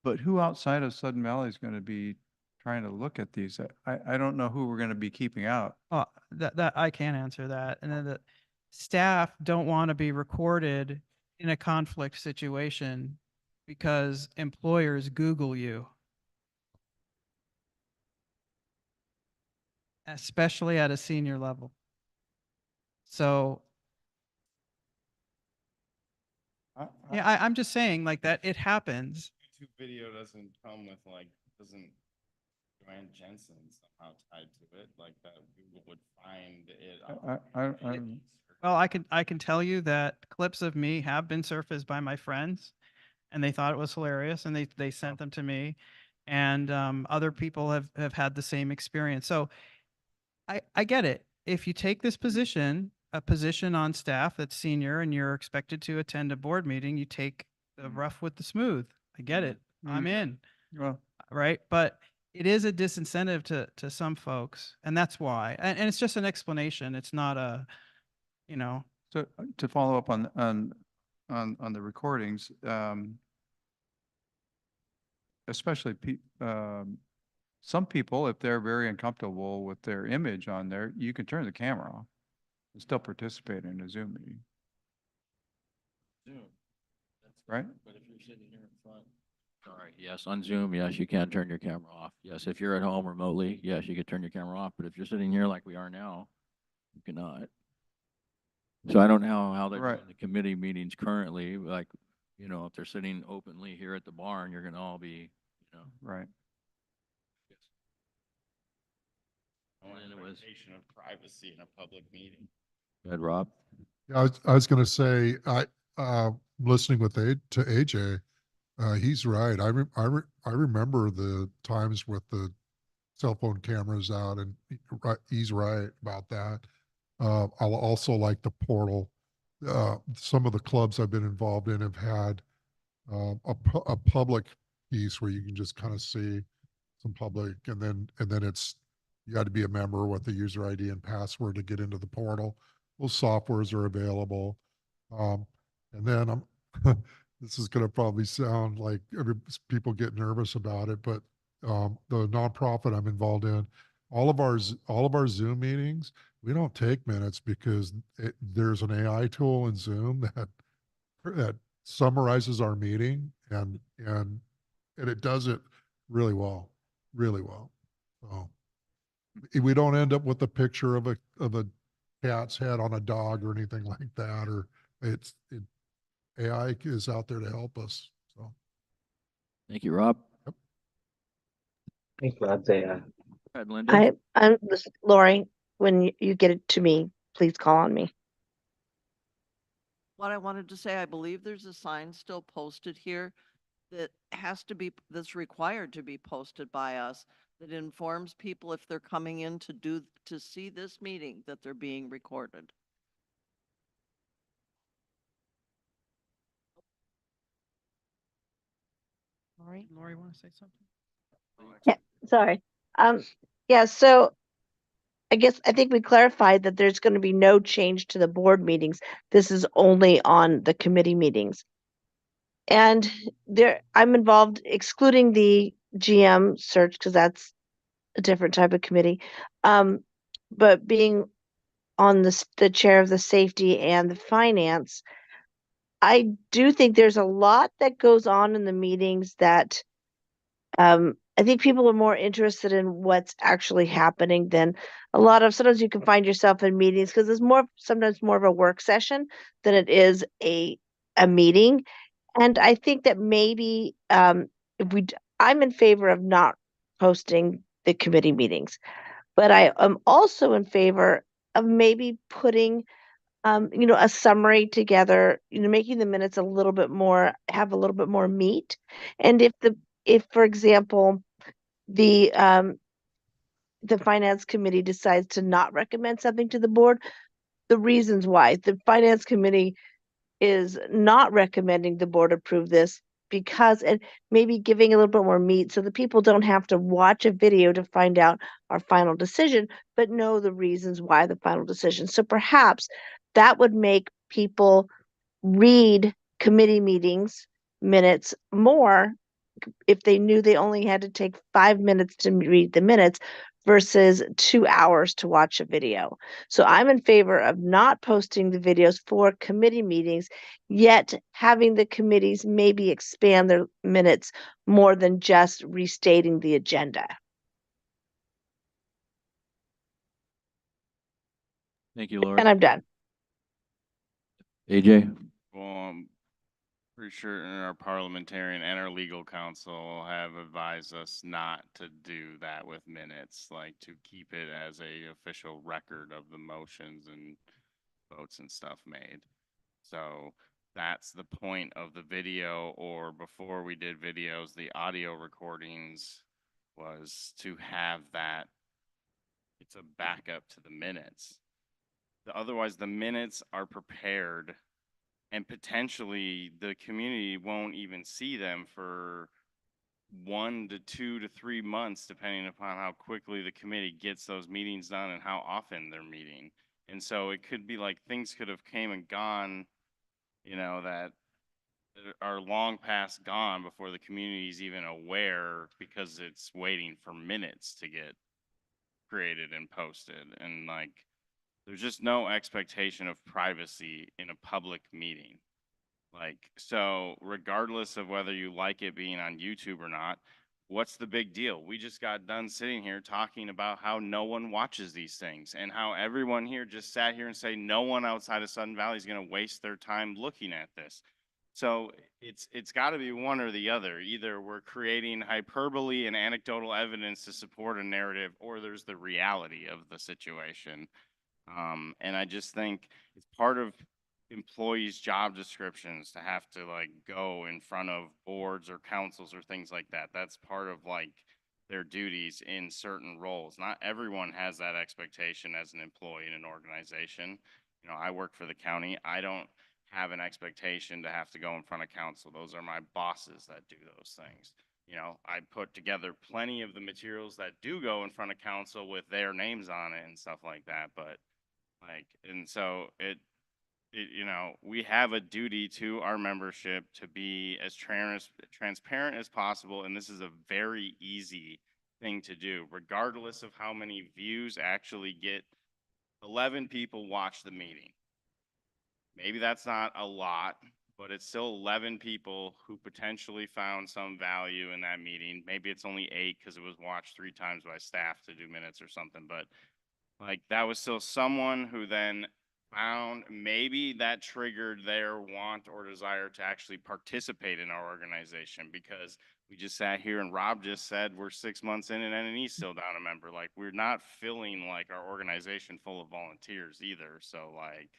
Q: but who outside of Sudden Valley is going to be trying to look at these? I don't know who we're going to be keeping out.
F: Oh, that I can't answer that. And then the staff don't want to be recorded in a conflict situation because employers Google you, especially at a senior level. So yeah, I'm just saying like that it happens.
R: YouTube video doesn't come with doesn't Joanne Jensen somehow tied to it like that Google would find it.
F: Well, I can tell you that clips of me have been surfaced by my friends, and they thought it was hilarious, and they sent them to me, and other people have had the same experience. So I get it. If you take this position, a position on staff that's senior, and you're expected to attend a board meeting, you take the rough with the smooth. I get it. I'm in.
Q: Well,
F: right? But it is a disincentive to some folks, and that's why. And it's just an explanation. It's not a,
Q: So to follow up on the recordings, especially some people, if they're very uncomfortable with their image on there, you can turn the camera off and still participate in a Zoom meeting.
B: Zoom.
Q: Right?
B: But if you're sitting here in front. Sorry, yes, on Zoom, yes, you can turn your camera off. Yes, if you're at home remotely, yes, you could turn your camera off. But if you're sitting here like we are now, you cannot. So I don't know how they're
Q: Right.
B: doing the committee meetings currently, like, if they're sitting openly here at the barn, you're gonna all be,
Q: Right.
B: And it was-
R: Of privacy in a public meeting.
B: Go ahead, Rob.
H: Yeah, I was going to say, listening to AJ, he's right. I remember the times with the cell phone cameras out, and he's right about that. I'll also like the portal. Some of the clubs I've been involved in have had a public piece where you can just kind of see some public, and then you got to be a member with the user ID and password to get into the portal. Those softwares are available. And then this is going to probably sound like people get nervous about it, but the nonprofit I'm involved in, all of our Zoom meetings, we don't take minutes because there's an AI tool in Zoom that summarizes our meeting, and it does it really well, really well. So we don't end up with a picture of a cat's head on a dog or anything like that, or AI is out there to help us. So
B: Thank you, Rob.
H: Yep.
P: Thanks, Rob. Go
B: ahead, Linda.
E: I'm Lori. When you get it to me, please call on me.
D: What I wanted to say, I believe there's a sign still posted here that's required to be posted by us, that informs people if they're coming in to see this meeting, that they're being recorded.
F: Lori, want to say something?
E: Yeah, sorry. Yeah, so I think we clarified that there's going to be no change to the board meetings. This is only on the committee meetings. And I'm involved, excluding the GM search, because that's a different type of committee. But being on the chair of the safety and the finance, I do think there's a lot that goes on in the meetings that I think people are more interested in what's actually happening than sometimes you can find yourself in meetings because it's sometimes more of a work session than it is a meeting. And I think that maybe I'm in favor of not posting the committee meetings, but I am also in favor of maybe putting a summary together, making the minutes have a little bit more meat. And if, for example, the finance committee decides to not recommend something to the board, the reasons why the finance committee is not recommending the board approve this, because and maybe giving a little bit more meat so the people don't have to watch a video to find out our final decision, but know the reasons why the final decision. So perhaps that would make people read committee meetings minutes more if they knew they only had to take 5 minutes to read the minutes versus 2 hours to watch a video. So I'm in favor of not posting the videos for committee meetings, yet having the committees maybe expand their minutes more than just restating the agenda.
B: Thank you, Lori.
E: And I'm done.
B: AJ?
R: Well, I'm pretty sure our parliamentarian and our legal counsel have advised us not to do that with minutes, like to keep it as a official record of the motions and votes and stuff made. So that's the point of the video, or before we did videos, the audio recordings was to have that. It's a backup to the minutes. Otherwise, the minutes are prepared and potentially the community won't even see them for 1 to 2 to 3 months, depending upon how quickly the committee gets those meetings done and how often they're meeting. And so it could be like things could have came and gone, that are long past gone before the community is even aware, because it's waiting for minutes to get created and posted. And there's just no expectation of privacy in a public meeting. So regardless of whether you like it being on YouTube or not, what's the big deal? We just got done sitting here talking about how no one watches these things, and how everyone here just sat here and say no one outside of Sudden Valley is going to waste their time looking at this. So it's got to be one or the other. Either we're creating hyperbole and anecdotal evidence to support a narrative, or there's the reality of the situation. And I just think it's part of employees' job descriptions to have to go in front of boards or councils or things like that. That's part of their duties in certain roles. Not everyone has that expectation as an employee in an organization. You know, I work for the county. I don't have an expectation to have to go in front of council. Those are my bosses that do those things. You know, I put together plenty of the materials that do go in front of council with their names on it and stuff like that. But like, and so you know, we have a duty to our membership to be as transparent as possible. And this is a very easy thing to do, regardless of how many views actually get. 11 people watch the meeting. Maybe that's not a lot, but it's still 11 people who potentially found some value in that meeting. Maybe it's only 8 because it was watched 3 times by staff to do minutes or something, but like that was still someone who then found maybe that triggered their want or desire to actually participate in our organization, because we just sat here and Rob just said we're 6 months in and NNE's still down a member. Like, we're not filling like our organization full of volunteers either. So like,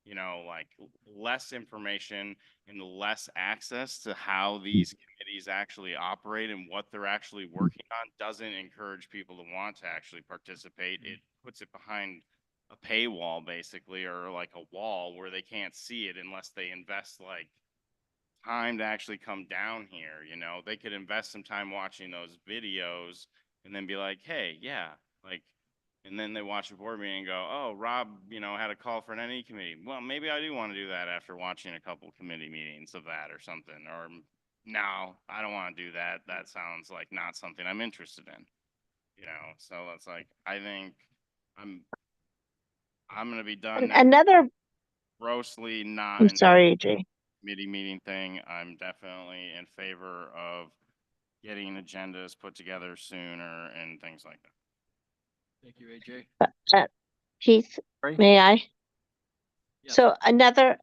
R: you know, like less information and less access to how these committees actually operate and what they're actually working on doesn't encourage people to want to actually participate. It puts it behind a paywall basically, or like a wall where they can't see it unless they invest like time to actually come down here. You know, they could invest some time watching those videos and then be like, hey, yeah, like, and then they watch a board meeting and go, oh, Rob, you know, had a call for an NE committee. Well, maybe I do want to do that after watching a couple committee meetings of that or something. Or no, I don't want to do that. That sounds like not something I'm interested in. You know, so it's like, I think I'm going to be done now.
E: Another,
R: Grossly not
E: I'm
R: an
E: sorry, AJ.
R: committee meeting thing. I'm definitely in favor of getting agendas put together sooner and things like that.
B: Thank you, AJ.
E: Keith,
B: Sorry?
E: may I?
B: Yes.
E: So another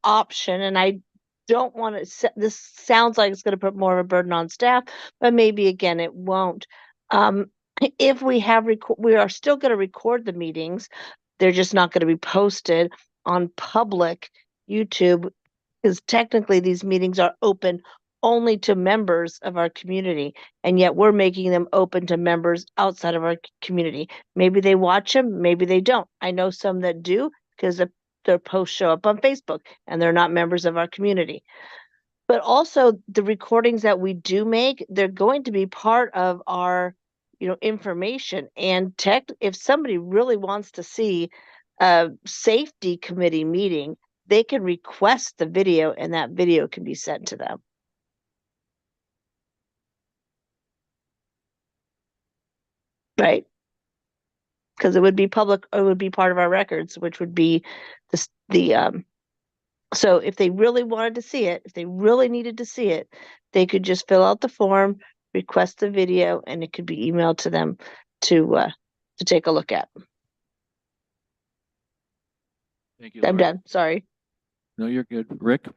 E: option, and I don't want to, this sounds like it's going to put more of a burden on staff, but maybe again, it won't. If we have, we are still going to record the meetings. They're just not going to be posted on public YouTube, because technically these meetings are open only to members of our community, and yet we're making them open to members outside of our community. Maybe they watch them, maybe they don't. I know some that do, because their posts show up on Facebook and they're not members of our community. But also the recordings that we do make, they're going to be part of our, information. And if somebody really wants to see a safety committee meeting, they can request the video and that video can be sent to them. Right? Because it would be public, it would be part of our records, which would be so if they really wanted to see it, if they really needed to see it, they could just fill out the form, request the video, and it could be emailed to them to take a look at.
B: Thank you,
E: I'm
B: Laura.
E: done. Sorry.
B: No, you're good. Rick?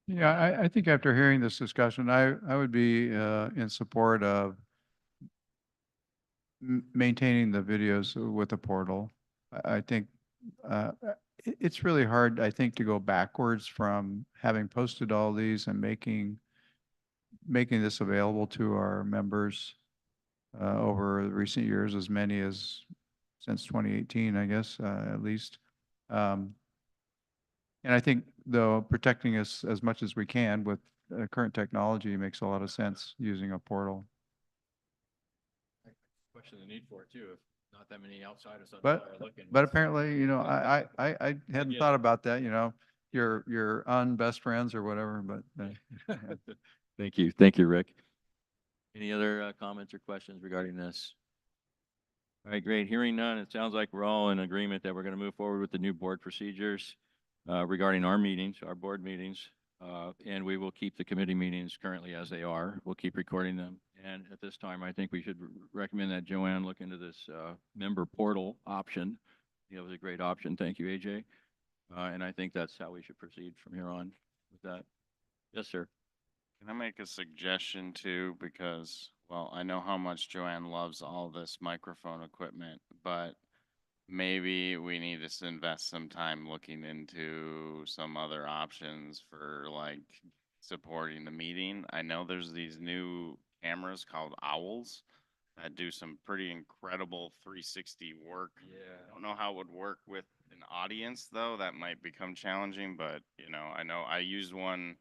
Q: Yeah, I think after hearing this discussion, I would be in support of maintaining the videos with a portal. I think it's really hard, I think, to go backwards from having posted all these and making this available to our members over recent years, as many as since 2018, I guess, at least. And I think, though, protecting us as much as we can with current technology makes a lot of sense using a portal.
B: Question the need for it too, if not that many outsiders are looking.
Q: But apparently, I hadn't thought about that, your best friends or whatever, but.
B: Thank you. Thank you, Rick. Any other comments or questions regarding this? All right, great. Hearing none, it sounds like we're all in agreement that we're going to move forward with the new board procedures regarding our meetings, our board meetings, and we will keep the committee meetings currently as they are. We'll keep recording them. And at this time, I think we should recommend that Joanne look into this member portal option. It was a great option. Thank you, AJ. And I think that's how we should proceed from here on with that. Yes, sir.
R: Can I make a suggestion too? Because, well, I know how much Joanne loves all this microphone equipment, but maybe we need to invest some time looking into some other options for like supporting the meeting. I know there's these new cameras called Owls that do some pretty incredible 360 work.
B: Yeah.
R: I don't know how it would work with an audience though. That might become challenging, but you know I used one.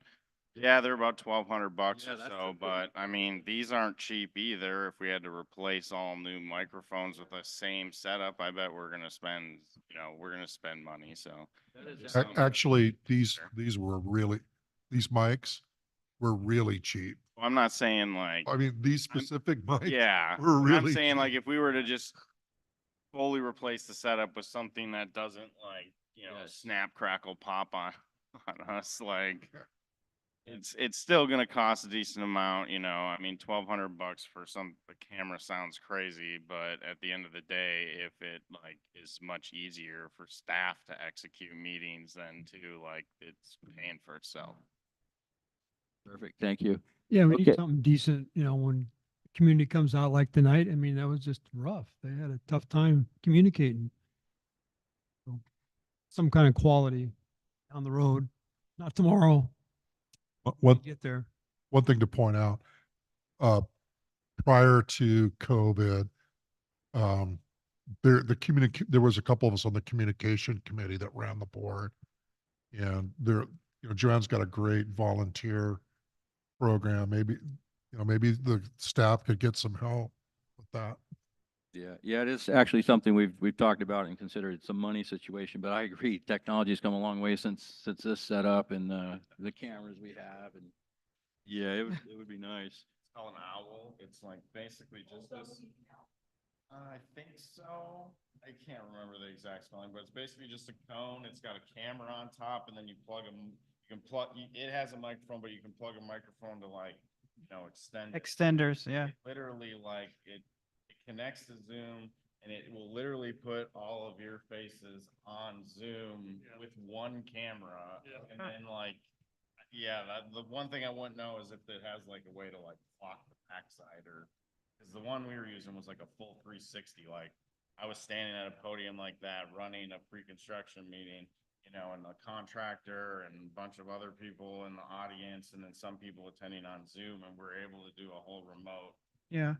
R: Yeah, they're about $1,200
B: Yeah,
R: or
B: that's
R: so,
B: the-
R: but I mean, these aren't cheap either. If we had to replace all new microphones with the same setup, I bet we're gonna spend, we're gonna spend money, so.
B: That is
R: Just
B: something-
H: Actually, these
R: there.
H: these mics were really cheap.
R: Well, I'm not saying like,
H: I mean, these specific mics
R: yeah,
H: were
R: but I'm
H: really
R: saying like
H: cheap.
R: if we were to just fully replace the setup with something that doesn't like,
B: Yes.
R: snap, crackle, pop on, on us, like. It's still gonna cost a decent amount, I mean, $1,200 for the camera sounds crazy, but at the end of the day, if it like is much easier for staff to execute meetings than to like, it's paying for itself.
B: Perfect, thank you.
K: Yeah, we need
B: Okay.
K: something decent, when community comes out like tonight. I mean, that was just rough. They had a tough time communicating. So, some kind of quality on the road, not tomorrow.
H: One,
K: Get there.
H: one thing to point out, prior to COVID, there was a couple of us on the communication committee that ran the board. And Joanne's got a great volunteer program. Maybe the staff could get some help with that.
B: Yeah, it is actually something we've talked about and considered. It's a money situation, but I agree, technology's come a long way since this setup and the cameras we have, and yeah, it would be nice.
R: It's called an owl. It's like basically just this. I think so. I can't remember the exact spelling, but it's basically just a cone. It's got a camera on top, and then you plug them. You can plug. It has a microphone, but you can plug a microphone to like, extend it.
F: Extenders, yeah.
R: It literally like it connects to Zoom, and it will literally put all of your faces on Zoom with one camera, and then like. Yeah, the one thing I wouldn't know is if it has like a way to like clock the backside because the one we were using was like a full 360. Like I was standing at a podium like that running a pre-construction meeting, and the contractor and a bunch of other people in the audience, and then some people attending on Zoom, and we're able to do a whole remote.
F: Yeah.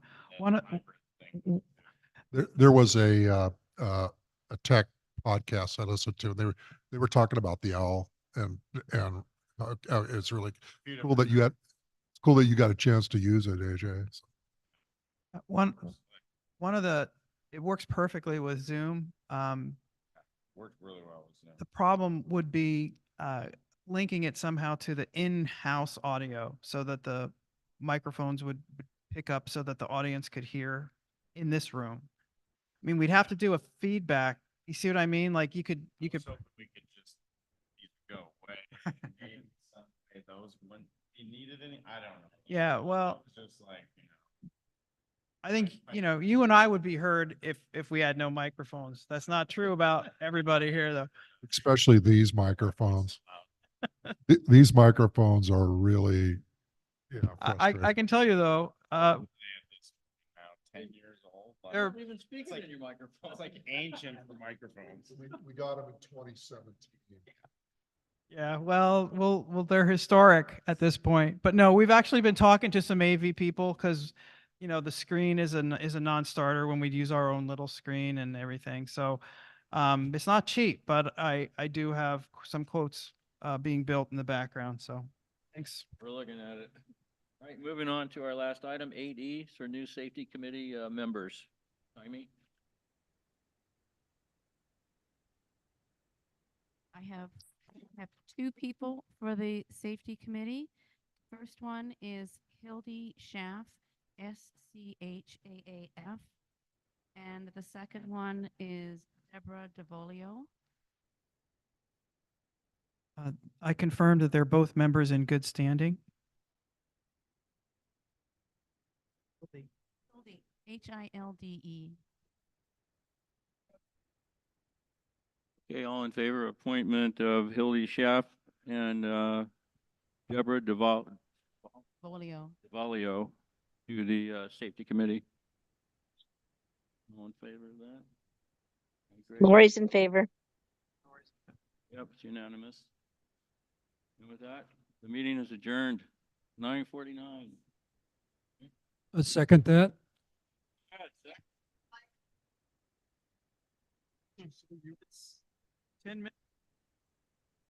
H: There was a tech podcast I listened to. They were talking about the owl, and it's really cool that you got a chance to use it, AJ.
F: One of it works perfectly with Zoom.
R: Worked really well with Zoom.
F: The problem would be linking it somehow to the in-house audio so that the microphones would pick up so that the audience could hear in this room. I mean, we'd have to do a feedback. You see what I mean? Like you could.
R: We could just go away. Maybe someday those when you needed any, I don't know.
F: Yeah, well,
R: It's just like,
F: I think, you and I would be heard if we had no microphones. That's not true about everybody here, though.
H: Especially these microphones. These microphones are really,
F: I can tell you though,
R: 10 years old. Like,
F: they're
B: Even speaking in your microphone.
R: it's like ancient for microphones.
H: we got them in 2017.
F: yeah, well, they're historic at this point. But no, we've actually been talking to some AV people because, the screen is a non-starter when we'd use our own little screen and everything. So it's not cheap, but I do have some quotes being built in the background. So thanks.
B: We're looking at it. All right, moving on to our last item, 8E, for new safety committee members. Amy?
C: I have two people for the safety committee. First one is Hildy Schaaf, SCHAAF. And the second one is Deborah DeVolio.
F: I confirm that they're both members in good standing.
C: Hildy, Hilde.
B: Okay, all in favor of appointment of Hildy Schaaf and Deborah DeVolio to the safety committee? All in favor of that? Okay, great.
E: Lori's in favor.
B: Yep, it's unanimous. And with that, the meeting is adjourned, 9:49.
K: Let's second that.
F: So it's 10 minutes.